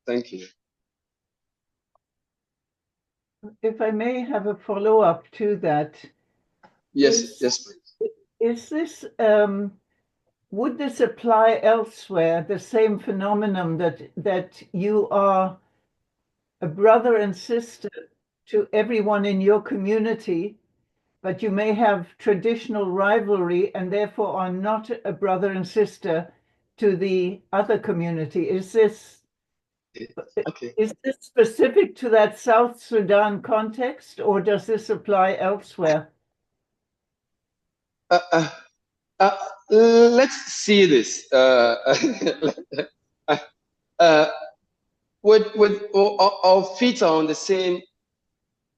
Thank you. If I may have a follow-up to that. Yes, yes, please. Is this, would this apply elsewhere, the same phenomenon that you are a brother and sister to everyone in your community, but you may have traditional rivalry and therefore are not a brother and sister to the other community? Is this specific to that South Sudan context, or does this apply elsewhere? Let's see this. With our feet are on the same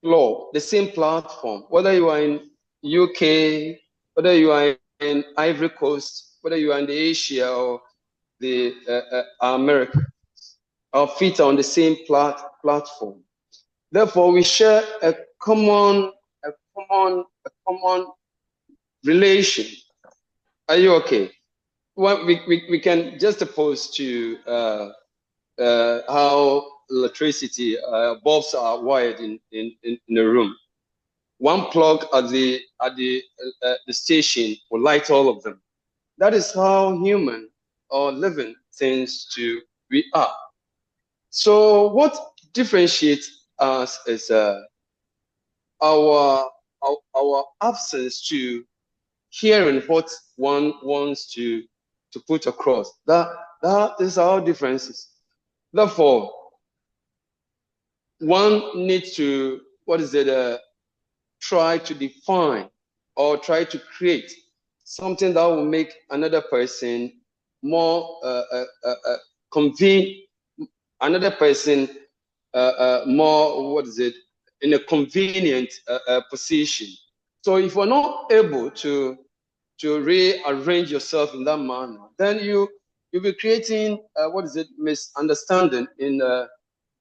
floor, the same platform, whether you are in UK, whether you are in Ivory Coast, whether you are in the Asia or the America, our feet are on the same platform. Therefore, we share a common relation. Are you okay? Well, we can just oppose to how electricity bulbs are wired in a room. One plug at the station will light all of them. That is how human or living things we are. So what differentiates us is our absence to hearing what one wants to put across. That is our differences. Therefore, one needs to try to define or try to create something that will make another person more another person more in a convenient position. So if you're not able to rearrange yourself in that manner, then you'll be creating misunderstanding in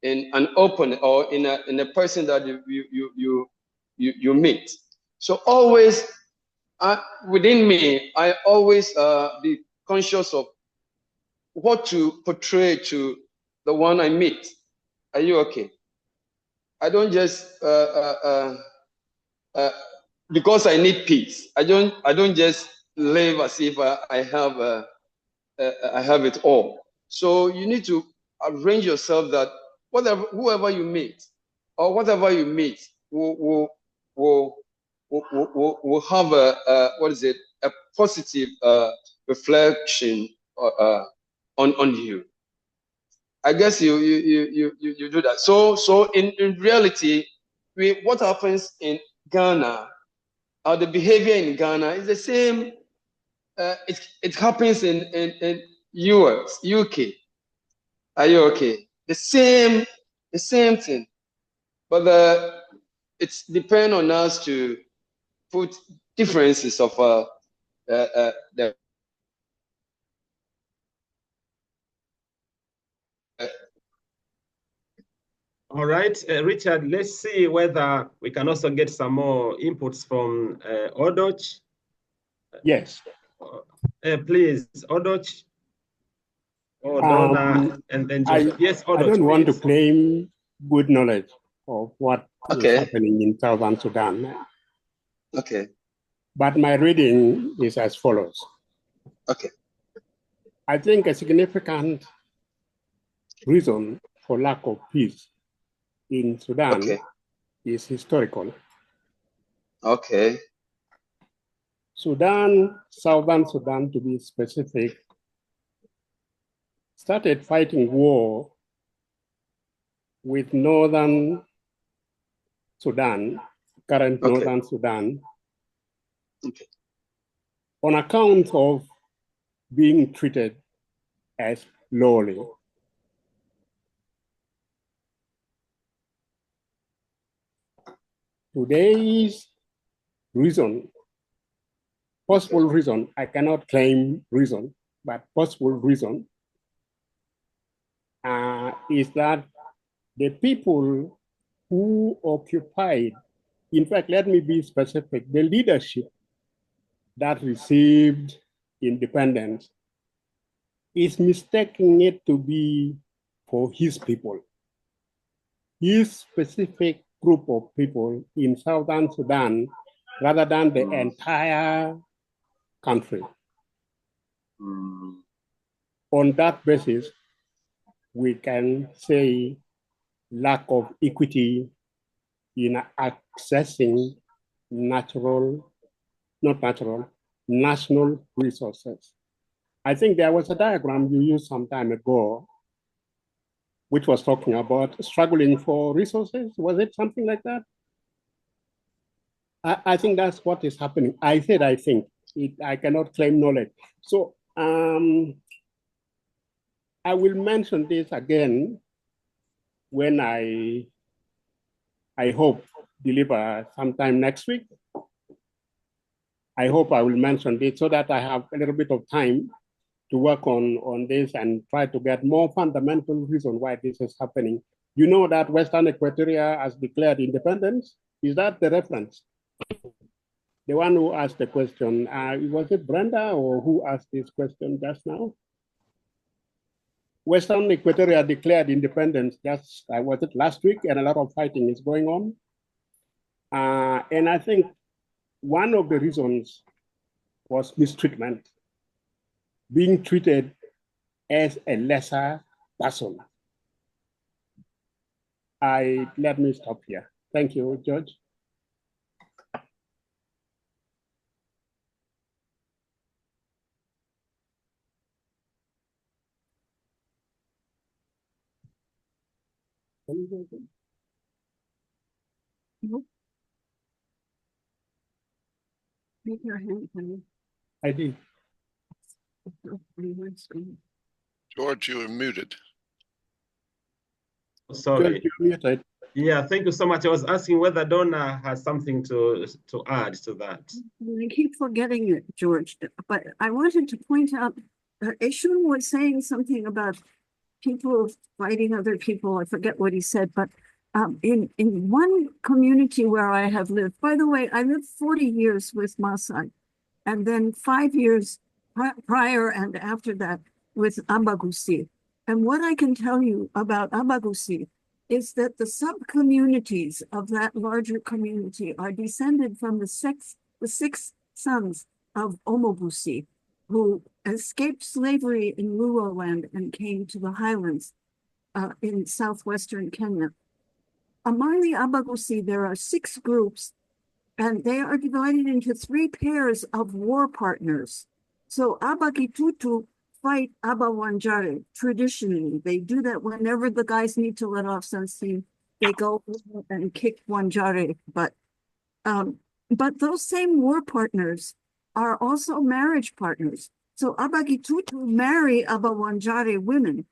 an opponent or in a person that you meet. So always within me, I always be conscious of what to portray to the one I meet. Are you okay? I don't just because I need peace. I don't just live as if I have it all. So you need to arrange yourself that whoever you meet or whatever you meet will have a positive reflection on you. I guess you do that. So in reality, what happens in Ghana, or the behavior in Ghana is the same. It happens in US, UK. Are you okay? The same thing. But it's depend on us to put differences of the All right, Richard, let's see whether we can also get some more inputs from Odoch. Yes. Please, Odoch. Or Donna, and then Joseph. Yes, Odoch, I don't want to please. claim good knowledge of what is happening in Southern Sudan. Okay. But my reading is as follows. Okay. I think a significant reason for lack of peace in Sudan is historical. Okay. Southern Sudan to be specific, started fighting war with Northern Sudan, current Northern Sudan, on account of being treated as lowly. Today's reason, possible reason, I cannot claim reason, but possible reason is that the people who occupied, in fact, let me be specific, the leadership that received independence is mistaking it to be for his people. His specific group of people in Southern Sudan, rather than the entire country. On that basis, we can say lack of equity in accessing national resources. I think there was a diagram you used some time ago, which was talking about struggling for resources. Was it something like that? I think that's what is happening. I think. I cannot claim knowledge. So I will mention this again when I hope deliver sometime next week. I hope I will mention this so that I have a little bit of time to work on this and try to get more fundamental reason why this is happening. You know that Western Equatoria has declared independence? Is that the reference? The one who asked the question, was it Brenda or who asked this question just now? Western Equatoria declared independence just, was it last week? And a lot of fighting is going on. And I think one of the reasons was mistreatment, being treated as a lesser person. Let me stop here. Thank you, George. Nope. Make your hand, honey. I did. George, you are muted. Sorry. George, you're muted. Yeah, thank you so much. I was asking whether Donna has something to add to that. I keep forgetting it, George, but I wanted to point out, Eshun was saying something about people fighting other people. I forget what he said, but in one community where I have lived, by the way, I lived 40 years with Maasai, and then 5 years prior and after that with Ambagusi. And what I can tell you about Ambagusi is that the sub-communities of that larger community are descended from the six sons of Omobusi, who escaped slavery in Luo land and came to the highlands in southwestern Kenya. Among the Abagusi, there are 6 groups, and they are divided into 3 pairs of war partners. So Abagitutu fight Abawanjare traditionally. They do that whenever the guys need to let off some steam. They go and kick Wanjare, but those same war partners are also marriage partners. So Abagitutu marry Abawanjare women,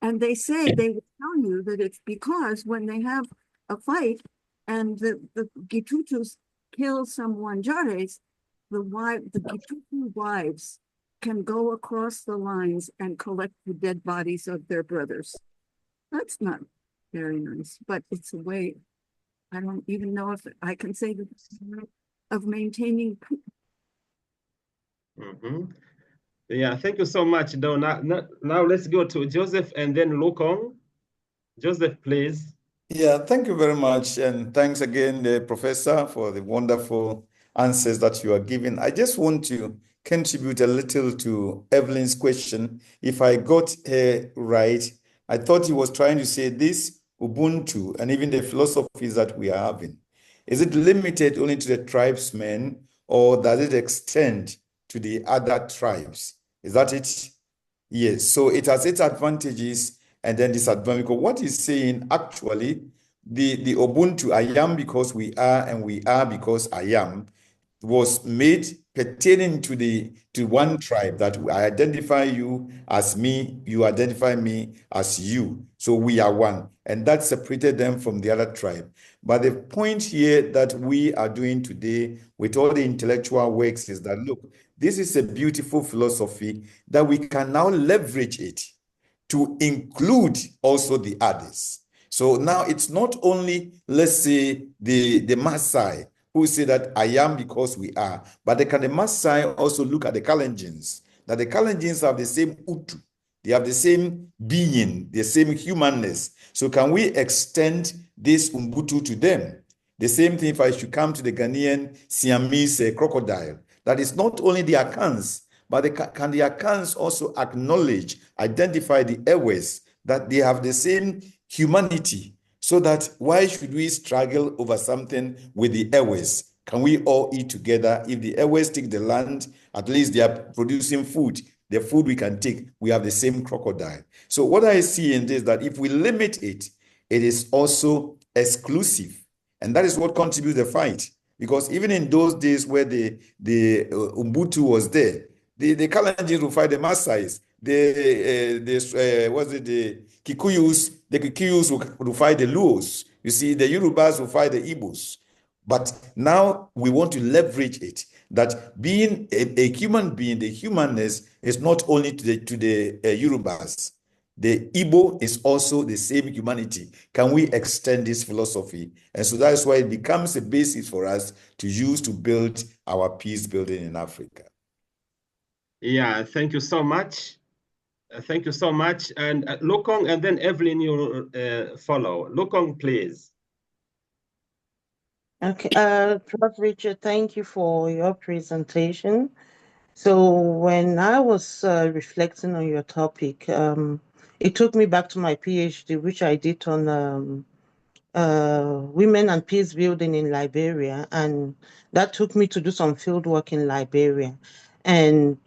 and they say they will tell you that it's because when they have a fight and the Gitutus kill some Wanjares, the Gitutu wives can go across the lines and collect the dead bodies of their brothers. That's not very nice, but it's a way. I don't even know if I can say the of maintaining. Yeah, thank you so much, Donna. Now let's go to Joseph and then Lukong. Joseph, please. Yeah, thank you very much. And thanks again, Professor, for the wonderful answers that you are giving. I just want to contribute a little to Evelyn's question. If I got her right, I thought he was trying to say this Ubuntu and even the philosophies that we are having. Is it limited only to the tribesmen, or does it extend to the other tribes? Is that it? Yes. So it has its advantages and then disadvantages. Because what he's saying, actually, the Ubuntu, I am because we are, and we are because I am, was made pertaining to one tribe, that I identify you as me, you identify me as you. So we are one. And that separated them from the other tribe. But the point here that we are doing today with all the intellectual works is that, look, this is a beautiful philosophy that we can now leverage it to include also the others. So now it's not only, let's say, the Maasai who say that I am because we are, but the Maasai also look at the Kalenjins, that the Kalenjins have the same Utu, they have the same being, the same humanness. So can we extend this Ubuntu to them? The same thing if I should come to the Ghanaian Siamese crocodile, that is not only the Akans, but can the Akans also acknowledge, identify the Ewes, that they have the same humanity, so that why should we struggle over something with the Ewes? Can we all eat together? If the Ewes take the land, at least they are producing food. The food we can take, we have the same crocodile. So what I see in this, that if we limit it, it is also exclusive. And that is what contributes the fight. Because even in those days where the Ubuntu was there, the Kalenjins will fight the Maasais. The Kikuyus will fight the Luos. You see, the Yorubas will fight the Igbos. But now we want to leverage it, that being a human being, the humanness is not only to the Yorubas. The Igbo is also the same humanity. Can we extend this philosophy? And so that is why it becomes a basis for us to use to build our peace building in Africa. Yeah, thank you so much. Thank you so much. And Lokong, and then Evelyn, you follow. Lokong, please. Okay, Prof. Richard, thank you for your presentation. So when I was reflecting on your topic, it took me back to my PhD, which I did on women and peace building in Liberia, and that took me to do some field work in Liberia. And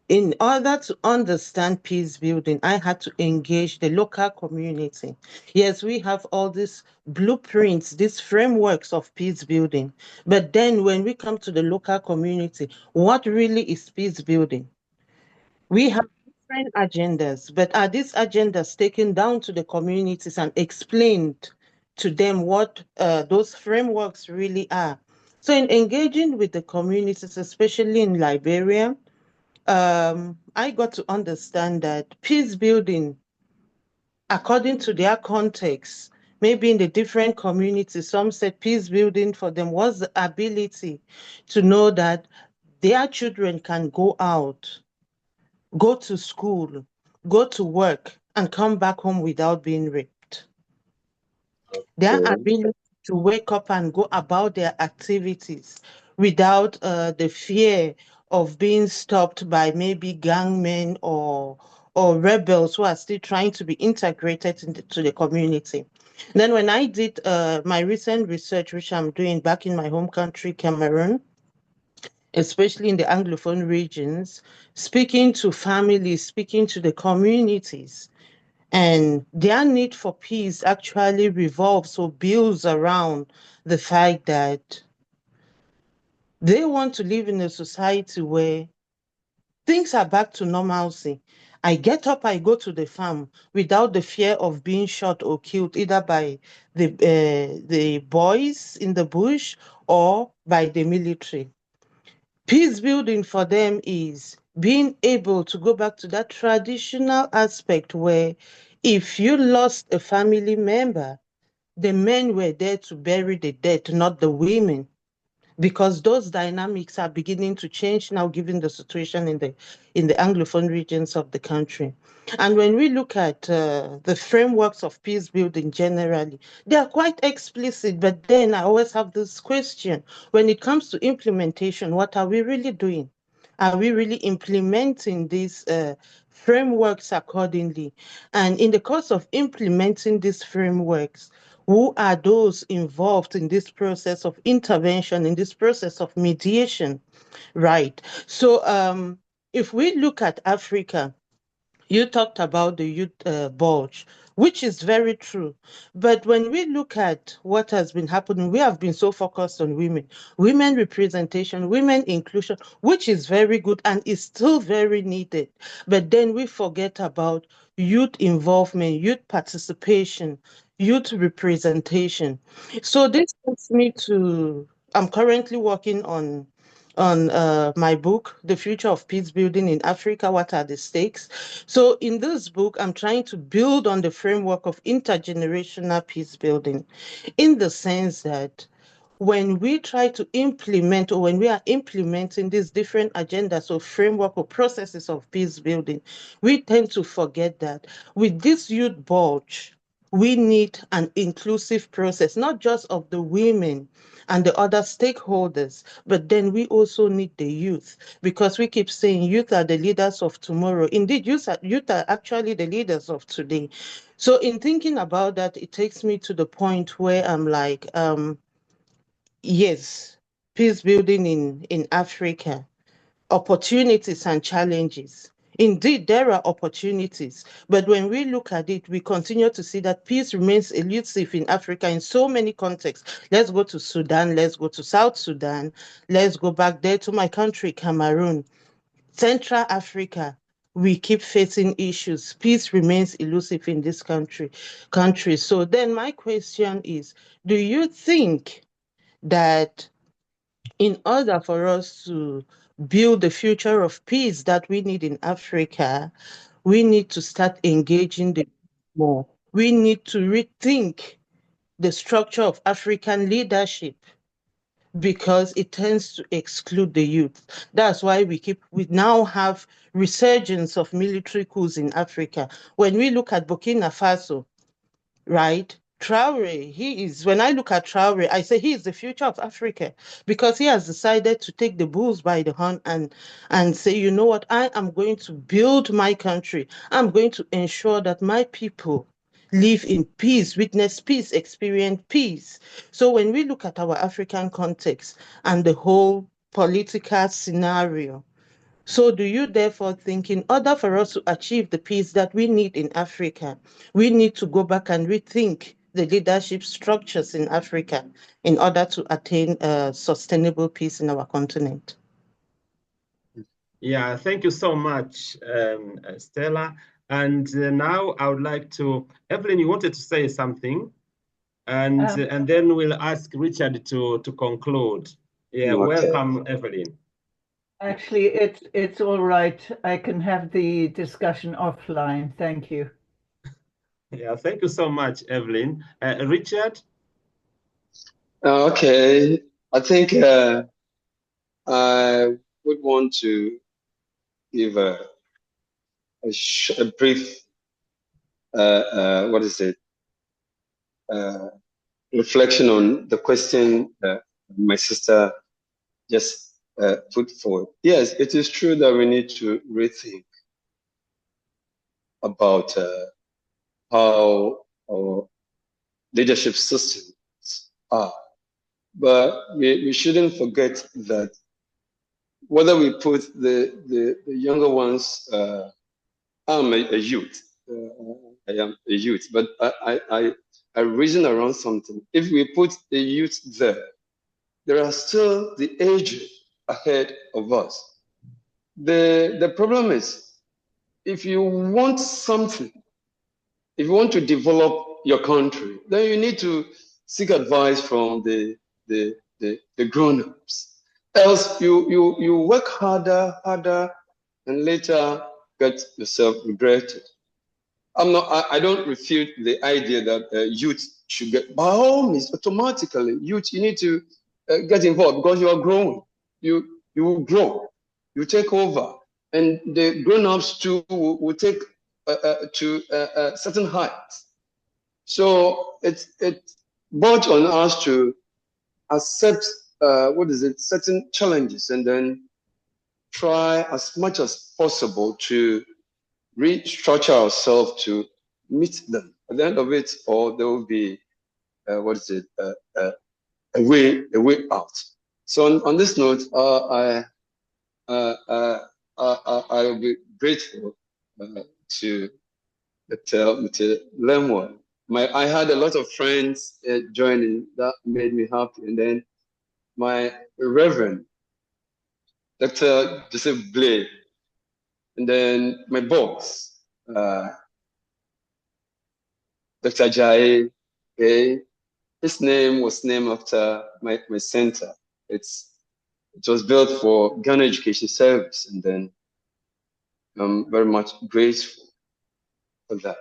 in order to understand peace building, I had to engage the local community. Yes, we have all these blueprints, these frameworks of peace building. But then when we come to the local community, what really is peace building? We have different agendas, but are these agendas taken down to the communities and explained to them what those frameworks really are? So in engaging with the communities, especially in Liberia, I got to understand that peace building, according to their context, maybe in the different communities, some said peace building for them was the ability to know that their children can go out, go to school, go to work, and come back home without being raped. Their ability to wake up and go about their activities without the fear of being stopped by maybe gangmen or rebels who are still trying to be integrated into the community. Then when I did my recent research, which I'm doing back in my home country, Cameroon, especially in the Anglophone regions, speaking to families, speaking to the communities, and their need for peace actually revolves or builds around the fact that they want to live in a society where things are back to normalcy. I get up, I go to the farm without the fear of being shot or killed, either by the boys in the bush or by the military. Peace building for them is being able to go back to that traditional aspect where if you lost a family member, the men were there to bury the dead, not the women, because those dynamics are beginning to change now given the situation in the Anglophone regions of the country. And when we look at the frameworks of peace building generally, they are quite explicit, but then I always have this question, when it comes to implementation, what are we really doing? Are we really implementing these frameworks accordingly? And in the course of implementing these frameworks, who are those involved in this process of intervention, in this process of mediation, right? So if we look at Africa, you talked about the youth bulge, which is very true. But when we look at what has been happening, we have been so focused on women representation, women inclusion, which is very good and is still very needed. But then we forget about youth involvement, youth participation, youth representation. So this takes me to, I'm currently working on on my book, The Future of Peace Building in Africa, What Are the Stakes? So in this book, I'm trying to build on the framework of intergenerational peace building in the sense that when we try to implement or when we are implementing these different agendas or framework or processes of peace building, we tend to forget that with this youth bulge, we need an inclusive process, not just of the women and the other stakeholders, but then we also need the youth, because we keep saying youth are the leaders of tomorrow. Indeed, youth are actually the leaders of today. So in thinking about that, it takes me to the point where I'm like, yes, peace building in Africa, opportunities and challenges. Indeed, there are opportunities, but when we look at it, we continue to see that peace remains elusive in Africa in so many contexts. Let's go to Sudan, let's go to South Sudan, let's go back there to my country, Cameroon, Central Africa. We keep facing issues. Peace remains elusive in this country. So then my question is, do you think that in order for us to build the future of peace that we need in Africa, we need to start engaging the more. We need to rethink the structure of African leadership because it tends to exclude the youth. That's why we now have resurgence of military coups in Africa. When we look at Burkina Faso, right? Traore, when I look at Traore, I say he is the future of Africa because he has decided to take the bulls by the horn and say, you know what, I am going to build my country. I'm going to ensure that my people live in peace, witness peace, experience peace. So when we look at our African context and the whole political scenario, so do you therefore think in order for us to achieve the peace that we need in Africa, we need to go back and rethink the leadership structures in Africa in order to attain sustainable peace in our continent? Yeah, thank you so much, Stella. And now I would like to, Evelyn, you wanted to say something, and then we'll ask Richard to conclude. Yeah, Okay. welcome, Evelyn. Actually, it's all right. I can have the discussion offline. Thank you. Yeah, thank you so much, Evelyn. Richard? Okay, I think I would want to give a brief, reflection on the question my sister just put forward. Yes, it is true that we need to rethink about how our leadership systems are. But we shouldn't forget that whether we put the younger ones, I'm a youth, I am a youth, but I reason around something. If we put the youth there are still the aged ahead of us. The problem is, if you want something, if you want to develop your country, then you need to seek advice from the grown-ups. Else you work harder, and later get yourself regretted. I don't refute the idea that youth should get, by all means, automatically, youth, you need to get involved because you are growing. You will grow, you take over, and the grown-ups too will take to certain heights. So it's brought on us to accept certain challenges and then try as much as possible to restructure ourselves to meet them. At the end of it, or there will be a way out. So on this note, I will be grateful to Lemwa. I had a lot of friends joining that made me happy, and then my Reverend Dr. Joseph Blay, and then my boss, Dr. Adjaye. Okay. His name was named after my center. It's It was built for Ghana Education Service, and then I'm very much grateful for that.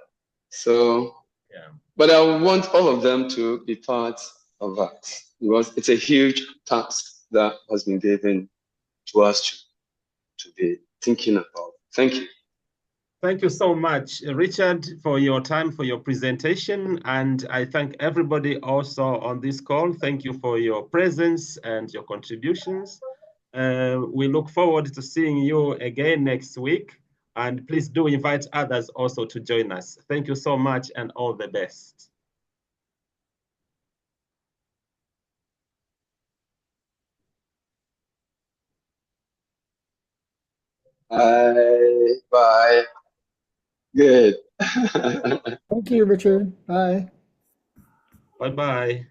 So, yeah. But I want all of them to be part of that, because it's a huge task that has been given to us to be thinking about. Thank you. Thank you so much, Richard, for your time, for your presentation. And I thank everybody also on this call. Thank you for your presence and your contributions. We look forward to seeing you again next week. And please do invite others also to join us. Thank you so much and all the best. Bye. Good. Thank you, Richard. Bye. Bye-bye.